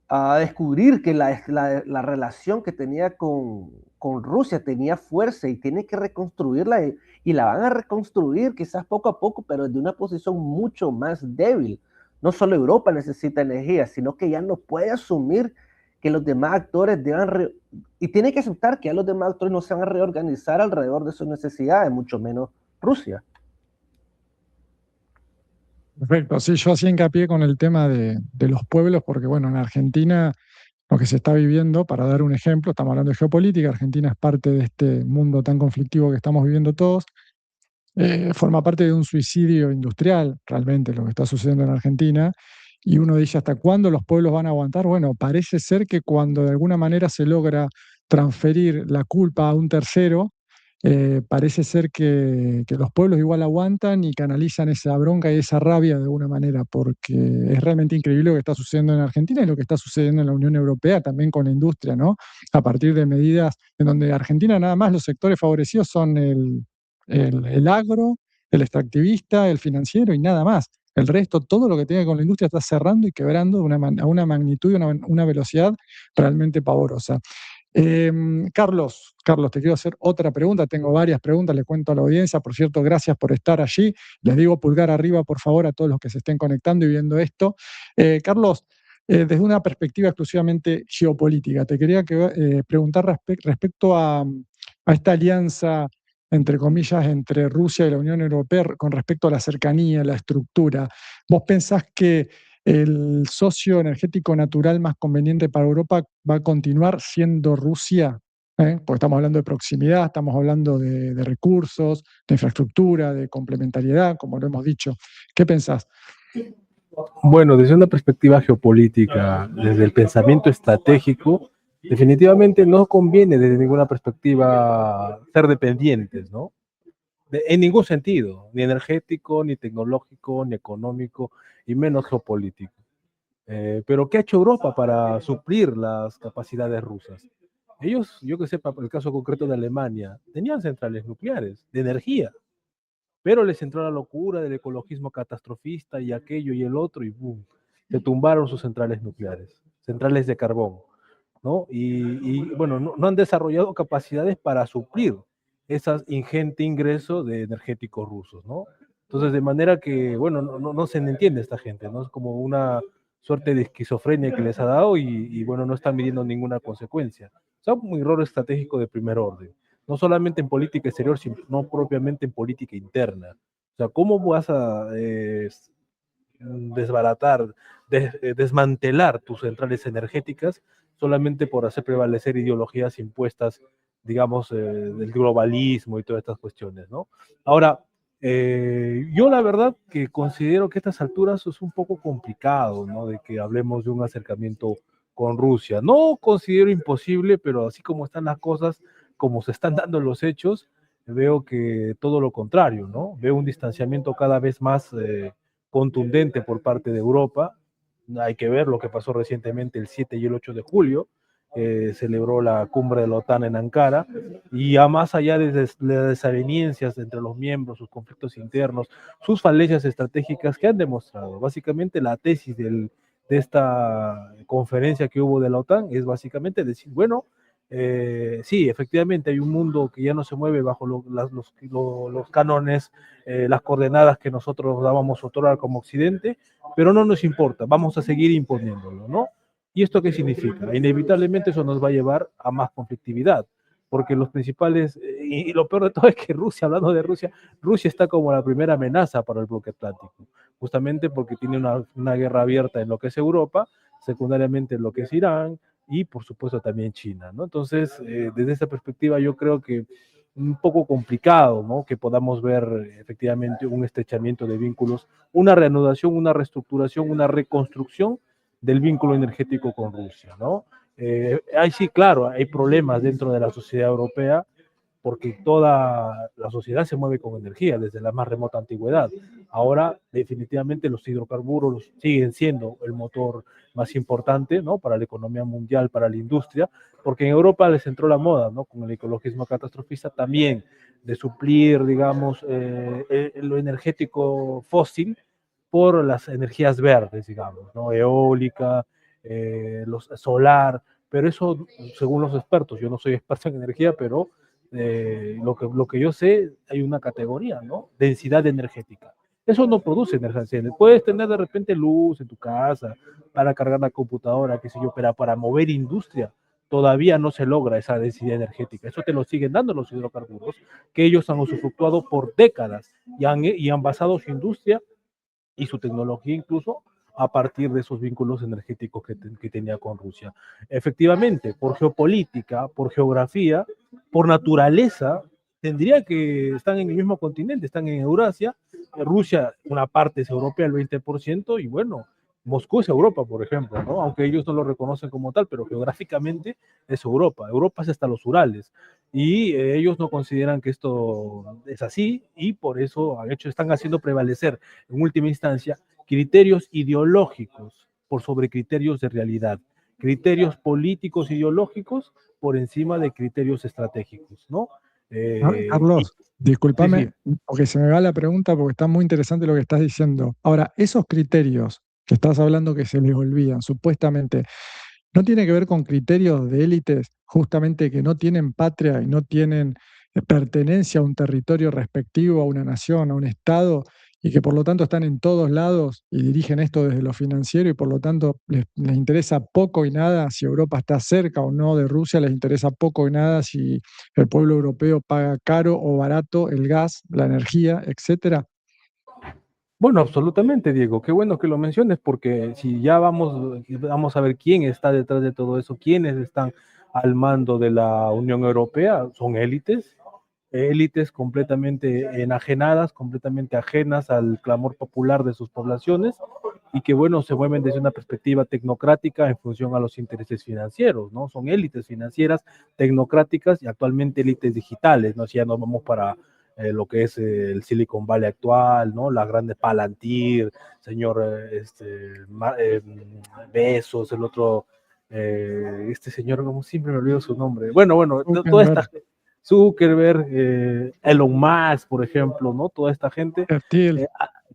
a descubrir que la relación que tenía con Rusia tenía fuerza y tiene que reconstruirla, y la van a reconstruir quizás poco a poco, pero desde una posición mucho más débil. No solo Europa necesita energía, sino que ya no puede asumir que los demás actores y tiene que aceptar que ya los demás actores no se van a reorganizar alrededor de sus necesidades, mucho menos Rusia. Perfecto, sí, yo hacía hincapié con el tema de los pueblos, porque bueno, en Argentina lo que se está viviendo, para dar un ejemplo, estamos hablando de geopolítica, Argentina es parte de este mundo tan conflictivo que estamos viviendo todos, forma parte de un suicidio industrial, realmente lo que está sucediendo en Argentina, y uno dice, ¿hasta cuándo los pueblos van a aguantar? Bueno, parece ser que cuando de alguna manera se logra transferir la culpa a un tercero, parece ser que los pueblos igual aguantan y canalizan esa bronca y esa rabia de alguna manera, porque es realmente increíble lo que está sucediendo en Argentina y lo que está sucediendo en la Unión Europea también con la industria, ¿no? A partir de medidas en donde Argentina nada más los sectores favorecidos son el agro, el extractivista, el financiero y nada más. El resto, todo lo que tiene con la industria está cerrando y quebrando a una magnitud y una velocidad realmente pavorosa. Carlos, te quiero hacer otra pregunta. Tengo varias preguntas, le cuento a la audiencia. Por cierto, gracias por estar allí. Les digo pulgar arriba, por favor, a todos los que se estén conectando y viendo esto. Carlos, desde una perspectiva exclusivamente geopolítica, te quería preguntar respecto a esta alianza, entre comillas, entre Rusia y la Unión Europea con respecto a la cercanía, la estructura. ¿Vos pensás que el socio energético natural más conveniente para Europa va a continuar siendo Rusia? Porque estamos hablando de proximidad, estamos hablando de recursos, de infraestructura, de complementariedad, como lo hemos dicho. ¿Qué pensás? Bueno, desde una perspectiva geopolítica, desde el pensamiento estratégico, definitivamente no conviene desde ninguna perspectiva ser dependientes, ¿no? En ningún sentido, ni energético, ni tecnológico, ni económico, y menos geopolítico. Pero ¿qué ha hecho Europa para suplir las capacidades rusas? Ellos, yo que sepa, el caso concreto de Alemania, tenían centrales nucleares de energía, pero les entró la locura del ecologismo catastrofista y aquello y el otro, y boom, se tumbaron sus centrales nucleares, centrales de carbón, ¿no? Y bueno, no han desarrollado capacidades para suplir ese ingente ingreso de energéticos rusos, ¿no? Entonces, de manera que, bueno, no se entiende esta gente, ¿no? Es como una suerte de esquizofrenia que les ha dado y bueno, no están midiendo ninguna consecuencia. O sea, un error estratégico de primer orden. No solamente en política exterior, sino propiamente en política interna. O sea, ¿cómo vas a desbaratar, desmantelar tus centrales energéticas solamente por hacer prevalecer ideologías impuestas, digamos, del globalismo y todas estas cuestiones, ¿no? Ahora, yo la verdad que considero que a estas alturas es un poco complicado, ¿no? De que hablemos de un acercamiento con Rusia. No considero imposible, pero así como están las cosas, como se están dando los hechos, veo que todo lo contrario, ¿no? Veo un distanciamiento cada vez más contundente por parte de Europa. Hay que ver lo que pasó recientemente el 7 y el 8 de julio, celebró la cumbre de la OTAN en Ankara, y ya más allá de las desavenencias entre los miembros, sus conflictos internos, sus falencias estratégicas que han demostrado, básicamente la tesis de esta conferencia que hubo de la OTAN es básicamente decir, bueno, Sí, efectivamente hay un mundo que ya no se mueve bajo los cánones, las coordenadas que nosotros dábamos otorgar como Occidente, pero no nos importa, vamos a seguir imponiéndolo, ¿no? ¿Y esto qué significa? Inevitablemente eso nos va a llevar a más conflictividad, porque los principales, y lo peor de todo es que Rusia, hablando de Rusia, Rusia está como la primera amenaza para el bloque atlántico, justamente porque tiene una guerra abierta en lo que es Europa, secundariamente en lo que es Irán, y por supuesto también China, ¿no? Entonces, desde esa perspectiva yo creo que un poco complicado, ¿no? Que podamos ver efectivamente un estrechamiento de vínculos, una reanudación, una reestructuración, una reconstrucción del vínculo energético con Rusia, ¿no? Sí, claro, hay problemas dentro de la sociedad europea, porque toda la sociedad se mueve con energía desde la más remota antigüedad. Ahora, definitivamente, los hidrocarburos siguen siendo el motor más importante, ¿no? Para la economía mundial, para la industria, porque en Europa les entró la moda, ¿no? Con el ecologismo catastrofista también, de suplir, digamos, lo energético fósil por las energías verdes, digamos, ¿no? Eólica, solar, pero eso, según los expertos, yo no soy experto en energía, pero lo que yo sé, hay una categoría, ¿no? Densidad energética. Eso no produce energía. Puedes tener de repente luz en tu casa para cargar la computadora, qué sé yo, pero para mover industria todavía no se logra esa densidad energética. Eso te lo siguen dando los hidrocarburos, que ellos han usufructuado por décadas y han basado su industria y su tecnología incluso a partir de esos vínculos energéticos que tenía con Rusia. Efectivamente, por geopolítica, por geografía, por naturaleza, tendría que estar en el mismo continente, están en Eurasia, Rusia, una parte es europea, el 20%, y bueno, Moscú es Europa, por ejemplo, ¿no? Aunque ellos no lo reconocen como tal, pero geográficamente es Europa. Europa es hasta los Urales. Y ellos no consideran que esto es así y por eso están haciendo prevalecer en última instancia criterios ideológicos por sobre criterios de realidad, criterios políticos ideológicos por encima de criterios estratégicos, ¿no? Carlos, Sí, discúlpame, sí. porque se me va la pregunta porque está muy interesante lo que estás diciendo. Ahora, esos criterios que estás hablando que se les olvidan, supuestamente, ¿no tiene que ver con criterios de élites justamente que no tienen patria y no tienen pertenencia a un territorio respectivo, a una nación, a un estado, y que por lo tanto están en todos lados y dirigen esto desde lo financiero y por lo tanto les interesa poco y nada si Europa está cerca o no de Rusia, les interesa poco y nada si el pueblo europeo paga caro o barato el gas, la energía, etcétera? Bueno, absolutamente, Diego. Qué bueno que lo menciones, porque si ya vamos a ver quién está detrás de todo eso, quiénes están al mando de la Unión Europea, son élites, élites completamente enajenadas, completamente ajenas al clamor popular de sus poblaciones y que, bueno, se mueven desde una perspectiva tecnocrática en función a los intereses financieros, ¿no? Son élites financieras, tecnocráticas y actualmente élites digitales, ¿no? Si ya nos vamos para lo que es el Silicon Valley actual, ¿no? La grande Palantir, señor Bezos, el otro, este señor, como siempre me olvido su nombre. Bueno, toda esta Zuckerberg, gente, Zuckerberg, Elon Musk, por ejemplo, ¿no? Toda esta gente, Thiel, eh,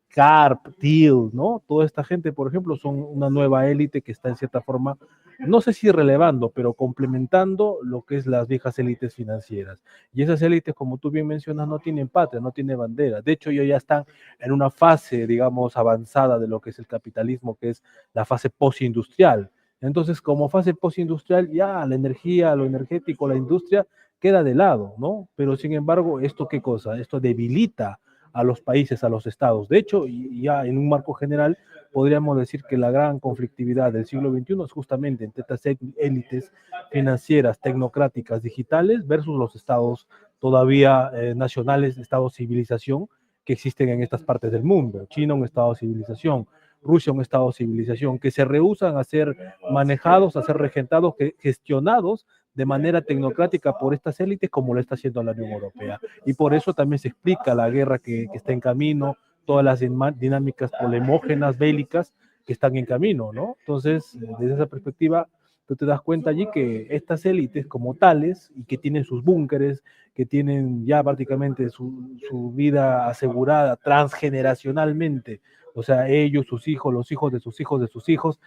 Carp, Thiel, ¿no? Toda esta gente, por ejemplo, son una nueva élite que está en cierta forma, no sé si relevando, pero complementando lo que es las viejas élites financieras. Y esas élites, como tú bien mencionas, no tienen patria, no tienen bandera. De hecho, ellos ya están en una fase, digamos, avanzada de lo que es el capitalismo, que es la fase postindustrial. Entonces, como fase postindustrial, ya la energía, lo energético, la industria queda de lado, ¿no? Pero sin embargo, ¿esto qué cosa? Esto debilita a los países, a los estados. De hecho, y ya en un marco general, podríamos decir que la gran conflictividad del siglo XXI es justamente entre estas élites financieras, tecnocráticas, digitales, versus los estados todavía nacionales, estados civilización, que existen en estas partes del mundo. China, un estado de civilización. Rusia, un estado de civilización, que se rehúsan a ser manejados, a ser regentados, gestionados de manera tecnocrática por estas élites como lo está haciendo la Unión Europea. Y por eso también se explica la guerra que está en camino, todas las dinámicas polemógenas, bélicas que están en camino, ¿no? Entonces, desde esa perspectiva, tú te das cuenta allí que estas élites como tales y que tienen sus búnkeres, que tienen ya prácticamente su vida asegurada transgeneracionalmente, o sea, ellos, sus hijos, los hijos de sus hijos,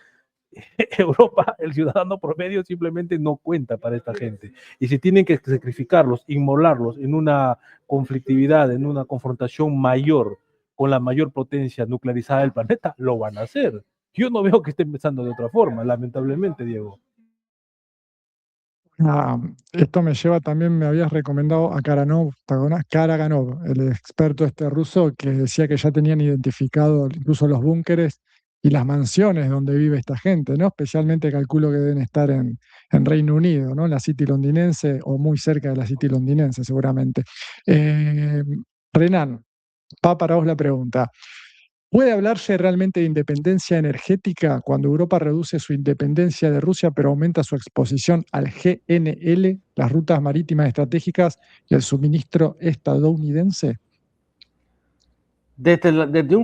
Europa, el ciudadano promedio simplemente no cuenta para esta gente. Y si tienen que sacrificarlos, inmolarlos en una conflictividad, en una confrontación mayor con la mayor potencia nuclearizada del planeta, lo van a hacer. Yo no veo que estén pensando de otra forma, lamentablemente, Diego. Esto me lleva también, me habías recomendado a Karaganov, el experto este ruso, que decía que ya tenían identificado incluso los búnkeres y las mansiones donde vive esta gente, ¿no? Especialmente calculo que deben estar en Reino Unido, ¿no? En la City londinense o muy cerca de la City londinense, seguramente. Eh, Renan, va para vos la pregunta. ¿Puede hablarse realmente de independencia energética cuando Europa reduce su independencia de Rusia pero aumenta su exposición al GNL, las rutas marítimas estratégicas y el suministro estadounidense? Desde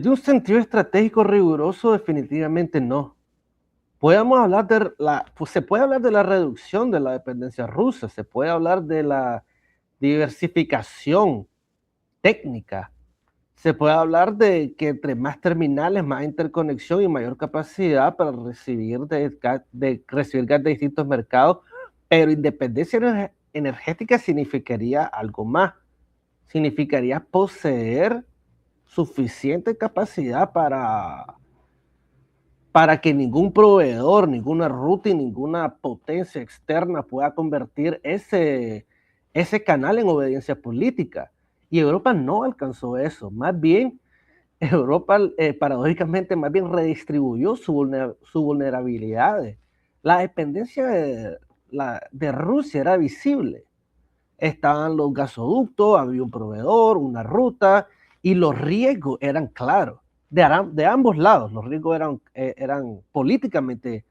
un sentido estratégico riguroso, definitivamente no. Se puede hablar de la reducción de la dependencia rusa, se puede hablar de la diversificación técnica, se puede hablar de que entre más terminales, más interconexión y mayor capacidad para recibir gas de distintos mercados, pero independencia energética significaría algo más. Significaría poseer suficiente capacidad para que ningún proveedor, ninguna ruta y ninguna potencia externa pueda convertir ese canal en obediencia política. Y Europa no alcanzó eso. Más bien, Europa, paradójicamente, más bien redistribuyó sus vulnerabilidades. La dependencia de Rusia era visible. Estaban los gasoductos, había un proveedor, una ruta, y los riesgos eran claros. De ambos lados, los riesgos eran políticamente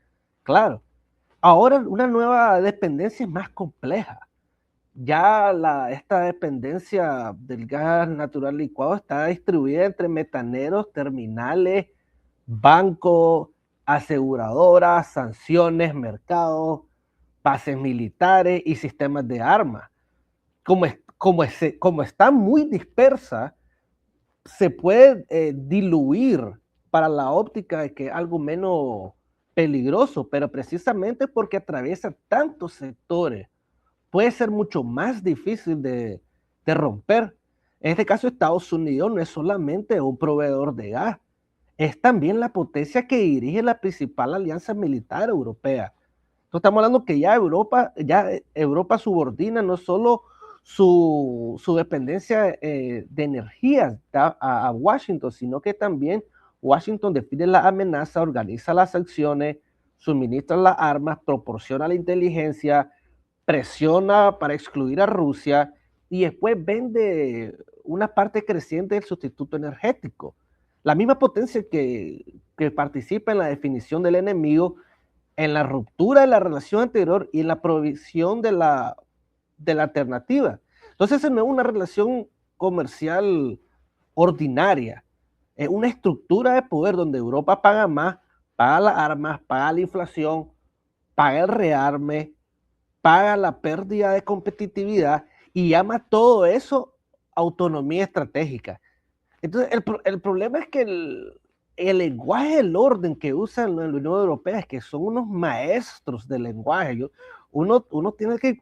claros. Ahora una nueva dependencia es más compleja. Ya esta dependencia del gas natural licuado está distribuida entre metaneros, terminales, bancos, aseguradoras, sanciones, mercados, bases militares y sistemas de armas. Como está muy dispersa, se puede diluir para la óptica de que es algo menos peligroso, pero precisamente porque atraviesa tantos sectores, puede ser mucho más difícil de romper. En este caso, Estados Unidos no es solamente un proveedor de gas, es también la potencia que dirige la principal alianza militar europea. Entonces estamos hablando que ya Europa subordina no solo su dependencia de energía a Washington, sino que también Washington define la amenaza, organiza las acciones, suministra las armas, proporciona la inteligencia, presiona para excluir a Rusia y después vende una parte creciente del sustituto energético. La misma potencia que participa en la definición del enemigo, en la ruptura de la relación anterior y en la provisión de la alternativa. Entonces, no es una relación comercial ordinaria, es una estructura de poder donde Europa paga más, paga las armas, paga la inflación, paga el rearme, paga la pérdida de competitividad y llama todo eso autonomía estratégica. Entonces, el problema es que el lenguaje del orden que usan en la Unión Europea es que son unos maestros del lenguaje. Uno tiene que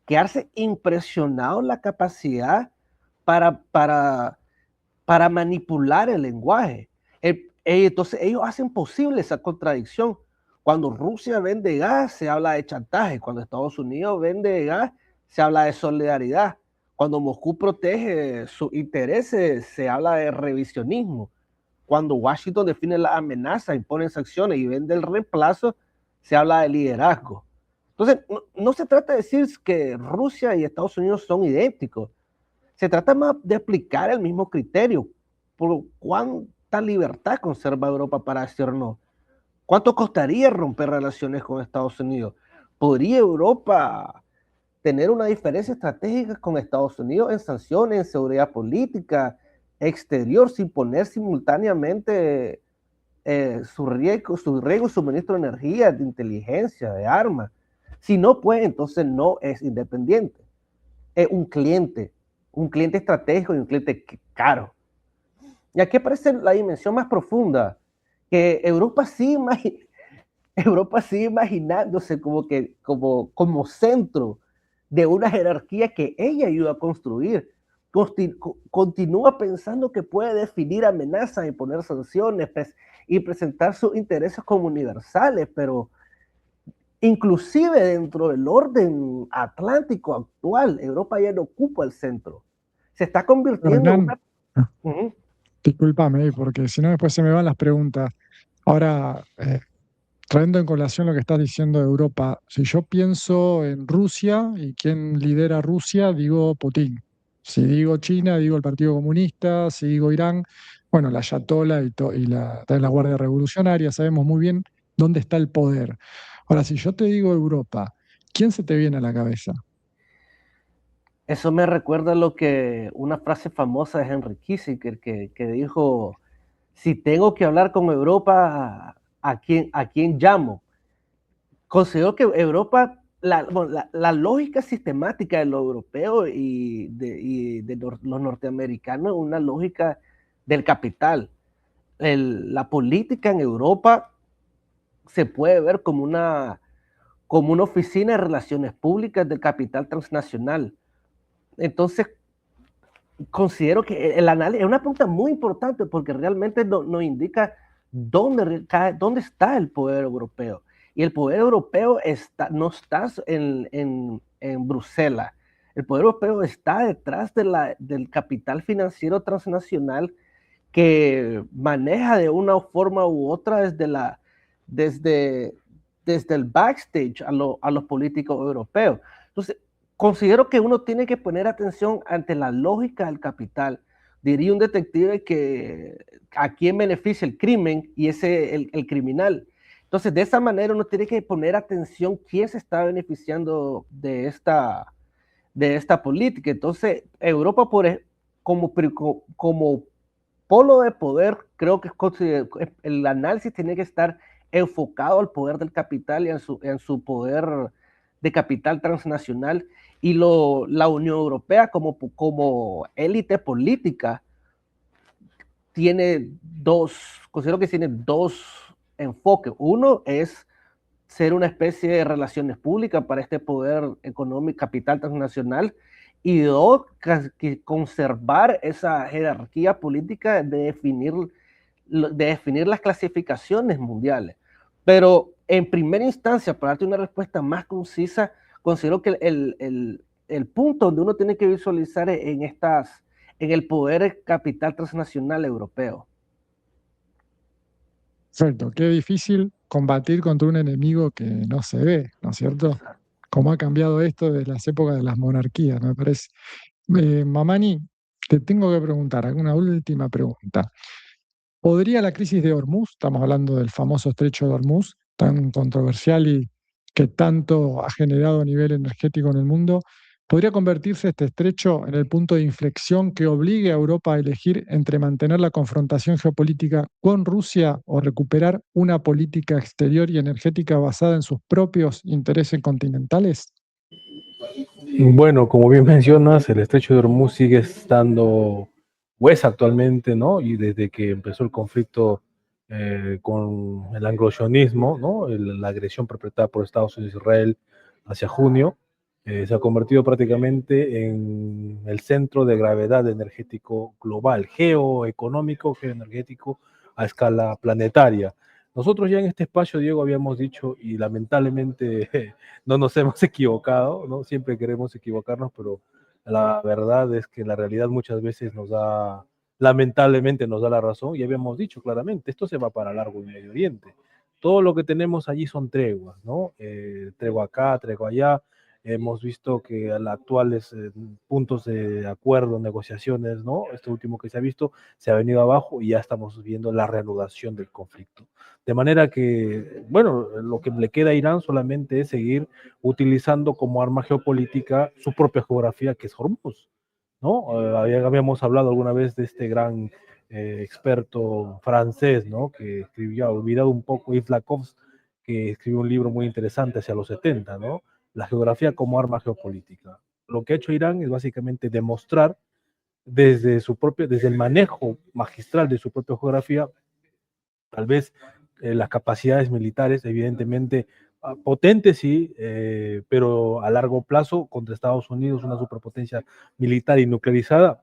quedarse impresionado en la capacidad para manipular el lenguaje. Entonces, ellos hacen posible esa contradicción. Cuando Rusia vende gas, se habla de chantaje. Cuando Estados Unidos vende gas, se habla de solidaridad. Cuando Moscú protege sus intereses, se habla de revisionismo. Cuando Washington define la amenaza, impone sanciones y vende el reemplazo, se habla de liderazgo. Entonces, no se trata de decir que Rusia y Estados Unidos son idénticos. Se trata más de aplicar el mismo criterio. Por cuánta libertad conserva Europa para decir no. ¿Cuánto costaría romper relaciones con Estados Unidos? ¿Podría Europa tener una diferencia estratégica con Estados Unidos en sanciones, en seguridad política, exterior, sin poner simultáneamente su riesgo, suministro de energía, de inteligencia, de armas? Si no puede, entonces no es independiente. Es un cliente estratégico y un cliente caro. Y aquí aparece la dimensión más profunda, que Europa sí Europa sigue imaginándose como centro de una jerarquía que ella ayuda a construir. Continúa pensando que puede definir amenazas y poner sanciones y presentar sus intereses como universales, pero inclusive dentro del orden atlántico actual, Europa ya no ocupa el centro. Se está convirtiendo en Hernán, una... discúlpame, porque si no después se me van las preguntas. Ahora, trayendo en colación lo que estás diciendo de Europa, si yo pienso en Rusia y quién lidera Rusia, digo Putin. Si digo China, digo el Partido Comunista. Si digo Irán, bueno, la Ayatollah y la Guardia Revolucionaria, sabemos muy bien dónde está el poder. Ahora, si yo te digo Europa, ¿quién se te viene a la cabeza? Eso me recuerda una frase famosa de Henry Kissinger que dijo, si tengo que hablar con Europa, ¿a quién llamo? Considero que Europa, la lógica sistemática de lo europeo los norteamericanos es una lógica del capital. La política en Europa se puede ver como una oficina de relaciones públicas del capital transnacional. Entonces, considero que el análisis es una pregunta muy importante porque realmente nos indica dónde está el poder europeo. Y el poder europeo no está en Bruselas. El poder europeo está detrás del capital financiero transnacional que maneja de una forma u otra desde, desde el backstage a los políticos europeos. Entonces, considero que uno tiene que poner atención ante la lógica del capital. Diría un detective que a quién beneficia el crimen y ese el criminal. Entonces, de esa manera uno tiene que poner atención quién se está beneficiando de esta política. Entonces, Europa como polo de poder, creo que el análisis tiene que estar enfocado al poder del capital y en su poder de capital transnacional. Y la Unión Europea como élite política considero que tiene dos enfoques. Uno es ser una especie de relaciones públicas para este poder económico, capital transnacional, y dos, que conservar esa jerarquía política de definir las clasificaciones mundiales. Pero en primera instancia, para darte una respuesta más concisa, considero que el punto donde uno tiene que visualizar en el poder capital transnacional europeo. Perfecto, qué difícil combatir contra un enemigo que no se ve, ¿no es cierto? Cómo ha cambiado esto desde las épocas de las monarquías, me parece. Mamani, te tengo que preguntar, alguna última pregunta. ¿Podría la crisis de Hormuz, estamos hablando del famoso estrecho de Hormuz, tan controversial y que tanto ha generado a nivel energético en el mundo, podría convertirse este estrecho en el punto de inflexión que obligue a Europa a elegir entre mantener la confrontación geopolítica con Rusia o recuperar una política exterior y energética basada en sus propios intereses continentales? Bueno, como bien mencionas, el estrecho de Hormuz sigue estando, pues actualmente, ¿no? Y desde que empezó el conflicto con el anglo-sionismo, ¿no? La agresión perpetrada por Estados Unidos e Israel hacia junio, se ha convertido prácticamente en el centro de gravedad energético global, geoeconómico, geoenergético a escala planetaria. Nosotros ya en este espacio, Diego, habíamos dicho, y lamentablemente no nos hemos equivocado, ¿no? Siempre queremos equivocarnos, pero la verdad es que la realidad muchas veces lamentablemente nos da la razón, y habíamos dicho claramente, esto se va para largo en Medio Oriente. Todo lo que tenemos allí son treguas, ¿no? Tregua acá, tregua allá. Hemos visto que a los actuales puntos de acuerdo, negociaciones, ¿no? Este último que se ha visto se ha venido abajo y ya estamos viendo la reanudación del conflicto. De manera que, bueno, lo que le queda a Irán solamente es seguir utilizando como arma geopolítica su propia geografía, que es Hormuz, ¿no? Habíamos hablado alguna vez de este gran experto francés, ¿no? Que escribió, olvidado un poco, Yves Lacoste, que escribió un libro muy interesante hacia los 70, ¿no? La geografía como arma geopolítica. Lo que ha hecho Irán es básicamente demostrar desde el manejo magistral de su propia geografía, tal vez las capacidades militares, evidentemente, potentes, sí, pero a largo plazo contra Estados Unidos, una superpotencia militar y nuclearizada,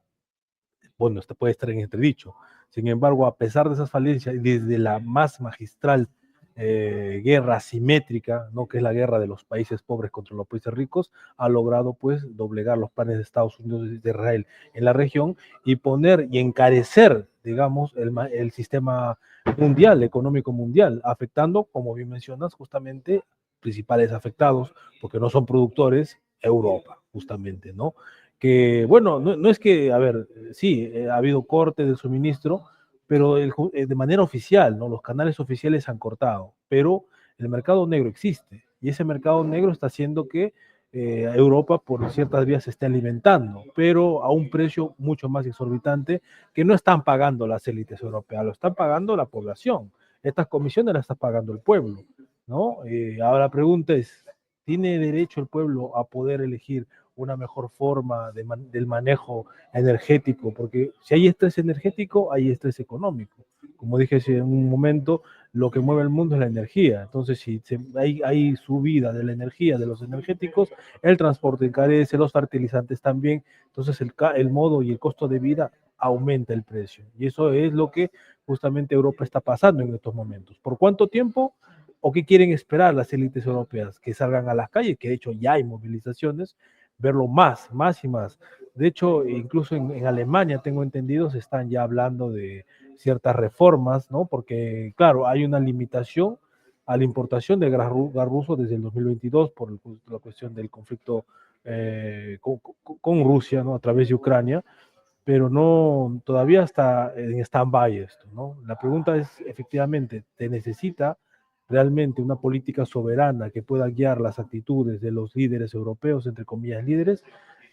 bueno, esto puede estar en entredicho. Sin embargo, a pesar de esas falencias, y desde la más magistral guerra asimétrica, ¿no? Que es la guerra de los países pobres contra los países ricos, ha logrado pues doblegar los planes de Estados Unidos y de Israel en la región y poner y encarecer, digamos, el sistema mundial, económico mundial, afectando, como bien mencionas, justamente principales afectados, porque no son productores, Europa, justamente, ¿no? Que, bueno, no es que, a ver, sí, ha habido corte de suministro, pero de manera oficial, ¿no? Los canales oficiales han cortado, pero el mercado negro existe, y ese mercado negro está haciendo que Europa por ciertas vías se esté alimentando, pero a un precio mucho más exorbitante que no están pagando las élites europeas, lo están pagando la población. Estas comisiones las está pagando el pueblo, ¿no? Ahora la pregunta es, ¿tiene derecho el pueblo a poder elegir una mejor forma del manejo energético? Porque si hay estrés energético, hay estrés económico. Como dije en un momento, lo que mueve el mundo es la energía. Entonces, si hay subida de la energía, de los energéticos, el transporte encarece, los fertilizantes también. Entonces, el modo y el costo de vida aumenta el precio. Y eso es lo que justamente Europa está pasando en estos momentos. ¿Por cuánto tiempo? ¿O qué quieren esperar las élites europeas? Que salgan a las calles, que de hecho ya hay movilizaciones, verlo más y más. De hecho, incluso en Alemania, tengo entendido, se están ya hablando de ciertas reformas, ¿no? Porque, claro, hay una limitación a la importación de gas ruso desde el 2022 por la cuestión del conflicto con Rusia, ¿no? A través de Ucrania, pero no, todavía está en stand-by esto, ¿no? La pregunta es, efectivamente, ¿te necesita realmente una política soberana que pueda guiar las actitudes de los líderes europeos, entre comillas líderes?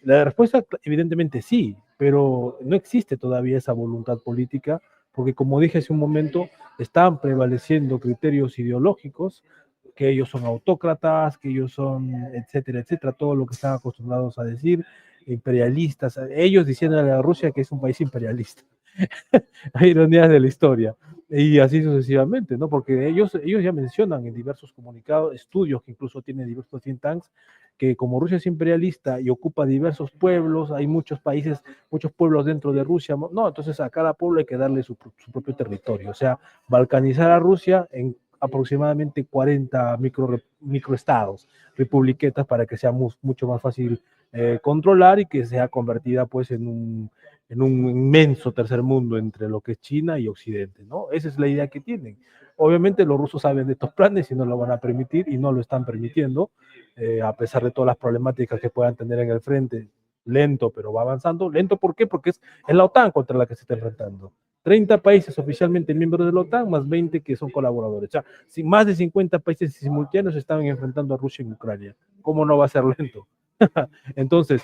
La respuesta, evidentemente, sí, pero no existe todavía esa voluntad política, porque como dije hace un momento, están prevaleciendo criterios ideológicos, que ellos son autócratas, que ellos son, etcétera, etcétera, todo lo que están acostumbrados a decir, imperialistas, ellos diciendo a la Rusia que es un país imperialista. Hay ironías de la historia. Y así sucesivamente, ¿no? Porque ellos ya mencionan en diversos comunicados, estudios que incluso tienen diversos think tanks, que como Rusia es imperialista y ocupa diversos pueblos, hay muchos países, muchos pueblos dentro de Rusia, no, entonces a cada pueblo hay que darle su propio territorio, o sea, balcanizar a Rusia en aproximadamente 40 microestados, republiquetas, para que sea mucho más fácil controlar y que sea convertida pues en un inmenso tercer mundo entre lo que es China y Occidente, ¿no? Esa es la idea que tienen. Obviamente los rusos saben de estos planes y no lo van a permitir y no lo están permitiendo, a pesar de todas las problemáticas que puedan tener en el frente. Lento, pero va avanzando. Lento, ¿por qué? Porque es la OTAN contra la que se está enfrentando. 30 países oficialmente miembros de la OTAN, más 20 que son colaboradores. O sea, si más de 50 países simultáneos estaban enfrentando a Rusia y Ucrania. ¿Cómo no va a ser lento? Entonces,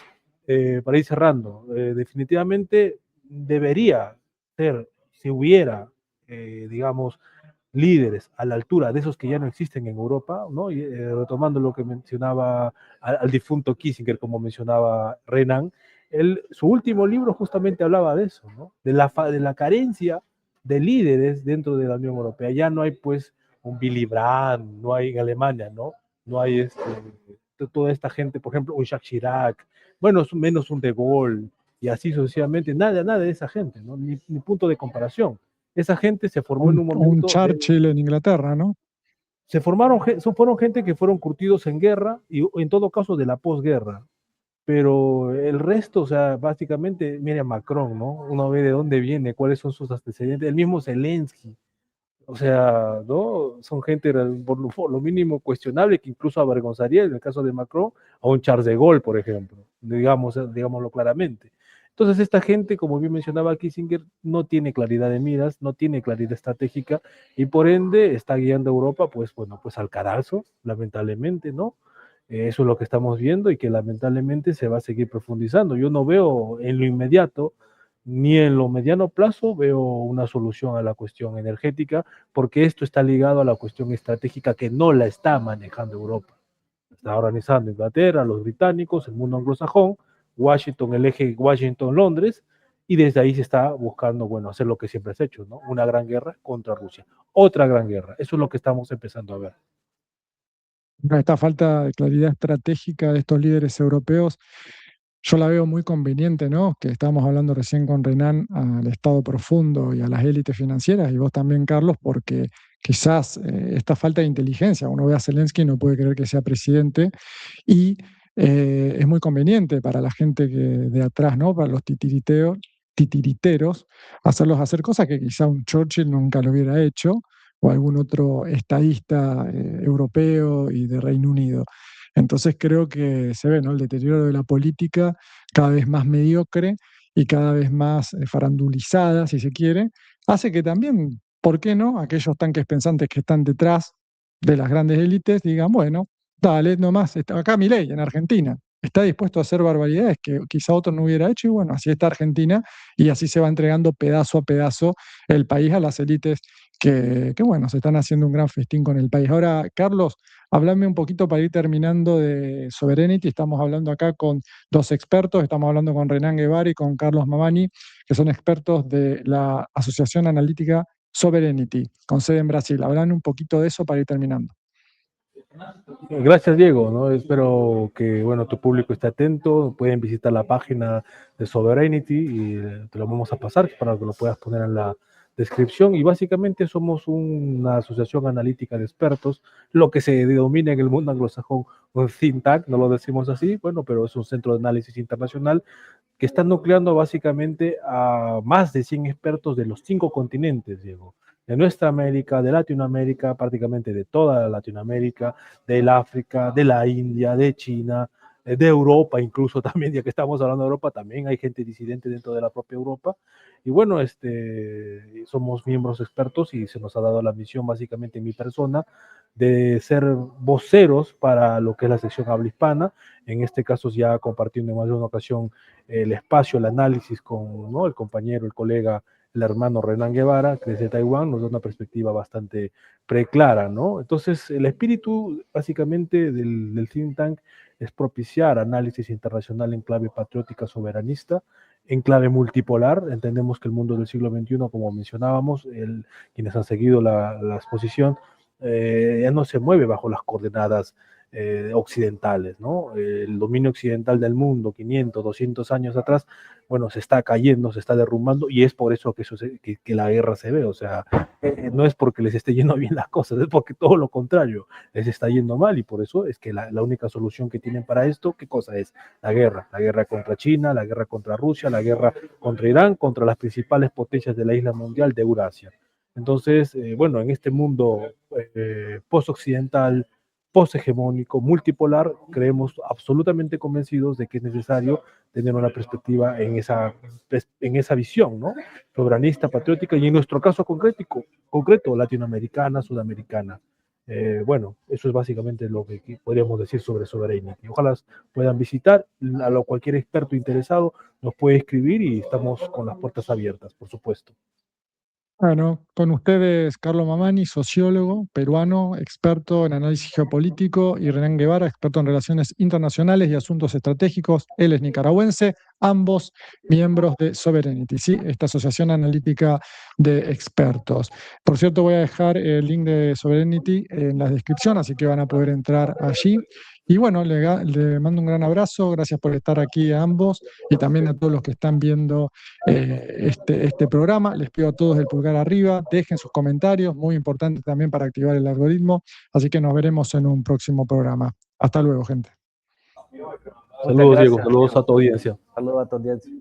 para ir cerrando, definitivamente debería ser, si hubiera, digamos, líderes a la altura de esos que ya no existen en Europa, ¿no? Y, retomando lo que mencionaba al difunto Kissinger, como mencionaba Renan, su último libro justamente hablaba de eso, ¿no? De la carencia de líderes dentro de la Unión Europea. Ya no hay, pues, un Willy Brandt, no hay en Alemania, ¿no? No hay toda esta gente, por ejemplo, un Jacques Chirac, bueno, menos un De Gaulle, y así sucesivamente, nada de esa gente, ¿no? Ni punto de comparación. Esa gente se formó en un momento. Un Churchill en Inglaterra, ¿no? Fueron gente que fueron curtidos en guerra y en todo caso de la posguerra. Pero el resto, o sea, básicamente, mira Macron, ¿no? Uno ve de dónde viene, cuáles son sus antecedentes, el mismo Zelensky. O sea, ¿no? Son gente por lo mínimo cuestionable, que incluso avergonzaría, en el caso de Macron, a un Charles de Gaulle, por ejemplo, digámoslo claramente. Entonces, esta gente, como bien mencionaba Kissinger, no tiene claridad de miras, no tiene claridad estratégica y por ende está guiando a Europa, pues bueno, pues al cadalso, lamentablemente, ¿no? Eso es lo que estamos viendo y que lamentablemente se va a seguir profundizando. Yo no veo en lo inmediato ni en lo mediano plazo veo una solución a la cuestión energética, porque esto está ligado a la cuestión estratégica que no la está manejando Europa. Está organizando Inglaterra, los británicos, el mundo anglosajón, Washington, el eje Washington-Londres, y desde ahí se está buscando, bueno, hacer lo que siempre se ha hecho, ¿no? Una gran guerra contra Rusia, otra gran guerra. Eso es lo que estamos empezando a ver. Esta falta de claridad estratégica de estos líderes europeos, yo la veo muy conveniente, ¿no? Que estábamos hablando recién con Renan al Estado profundo y a las élites financieras, y vos también, Carlos, porque quizás esta falta de inteligencia, uno ve a Zelensky y no puede creer que sea presidente, y es muy conveniente para la gente de atrás, ¿no? Para los titiriteros, hacerlos hacer cosas que quizá un Churchill nunca lo hubiera hecho, o algún otro estadista europeo y de Reino Unido. Entonces creo que se ve, ¿no? El deterioro de la política cada vez más mediocre y cada vez más farandulizada, si se quiere, hace que también, ¿por qué no? Aquellos tanques pensantes que están detrás de las grandes élites digan, bueno, dale, nomás, acá Milei en Argentina está dispuesto a hacer barbaridades que quizá otro no hubiera hecho, y bueno, así está Argentina, y así se va entregando pedazo a pedazo el país a las élites bueno, se están haciendo un gran festín con el país. Ahora, Carlos, háblame un poquito para ir terminando de Sovereignty. Estamos hablando acá con dos expertos, estamos hablando con Renan Guevara y con Carlos Mamani, que son expertos de la Asociación Analítica Sovereignty, con sede en Brasil. Hablan un poquito de eso para ir terminando. Gracias, Diego, ¿no? Espero que, bueno, tu público esté atento. Pueden visitar la página de Sovereignty y te lo vamos a pasar para que lo puedas poner en la descripción. Y básicamente somos una asociación analítica de expertos, lo que se denomina en el mundo anglosajón un think tank, no lo decimos así, bueno, pero es un centro de análisis internacional que está nucleando básicamente a más de 100 expertos de los 5 continentes, Diego. De nuestra América, de Latinoamérica, prácticamente de toda Latinoamérica, del África, de la India, de China, de Europa, incluso también, ya que estamos hablando de Europa, también hay gente disidente dentro de la propia Europa. Y bueno, somos miembros expertos y se nos ha dado la misión, básicamente en mi persona, de ser voceros para lo que es la sección habla hispana. En este caso, ya compartiendo en más de una ocasión el espacio, el análisis con, ¿no?, el compañero, el colega, el hermano Renan Guevara, que es de Taiwán, nos da una perspectiva bastante preclara, ¿no? Entonces, el espíritu básicamente del think tank es propiciar análisis internacional en clave patriótica soberanista, en clave multipolar. Entendemos que el mundo del siglo XXI, como mencionábamos, quienes han seguido la exposición, ya no se mueve bajo las coordenadas occidentales, ¿no? El dominio occidental del mundo, 500, 200 años atrás, bueno, se está cayendo, se está derrumbando, y es por eso que la guerra se ve. O sea, no es porque les esté yendo bien las cosas, es porque todo lo contrario, les está yendo mal, y por eso es que la única solución que tienen para esto, ¿qué cosa es? La guerra contra China, la guerra contra Rusia, la guerra contra Irán, contra las principales potencias de la isla mundial de Eurasia. Entonces, bueno, en este mundo post-occidental, post-hegemónico, multipolar, creemos absolutamente convencidos de que es necesario tener una perspectiva en esa visión, ¿no? Soberanista, patriótica, y en nuestro caso concreto latinoamericana, sudamericana. Bueno, eso es básicamente lo que podríamos decir sobre Sovereignty. Ojalá puedan visitar, cualquier experto interesado nos puede escribir y estamos con las puertas abiertas, por supuesto. Bueno, con ustedes Carlos Mamani, sociólogo peruano, experto en análisis geopolítico, y Renan Guevara, experto en relaciones internacionales y asuntos estratégicos. Él es nicaragüense, ambos miembros de Sovereignty, ¿sí? Esta asociación analítica de expertos. Por cierto, voy a dejar el link de Sovereignty en la descripción, así que van a poder entrar allí. Y bueno, le mando un gran abrazo, gracias por estar aquí a ambos y también a todos los que están viendo este programa. Les pido a todos el pulgar arriba, dejen sus comentarios, muy importante también para activar el algoritmo. Así que nos veremos en un próximo programa. Hasta luego, gente. Saludos, Diego, saludos a tu audiencia. Saludos a tu audiencia.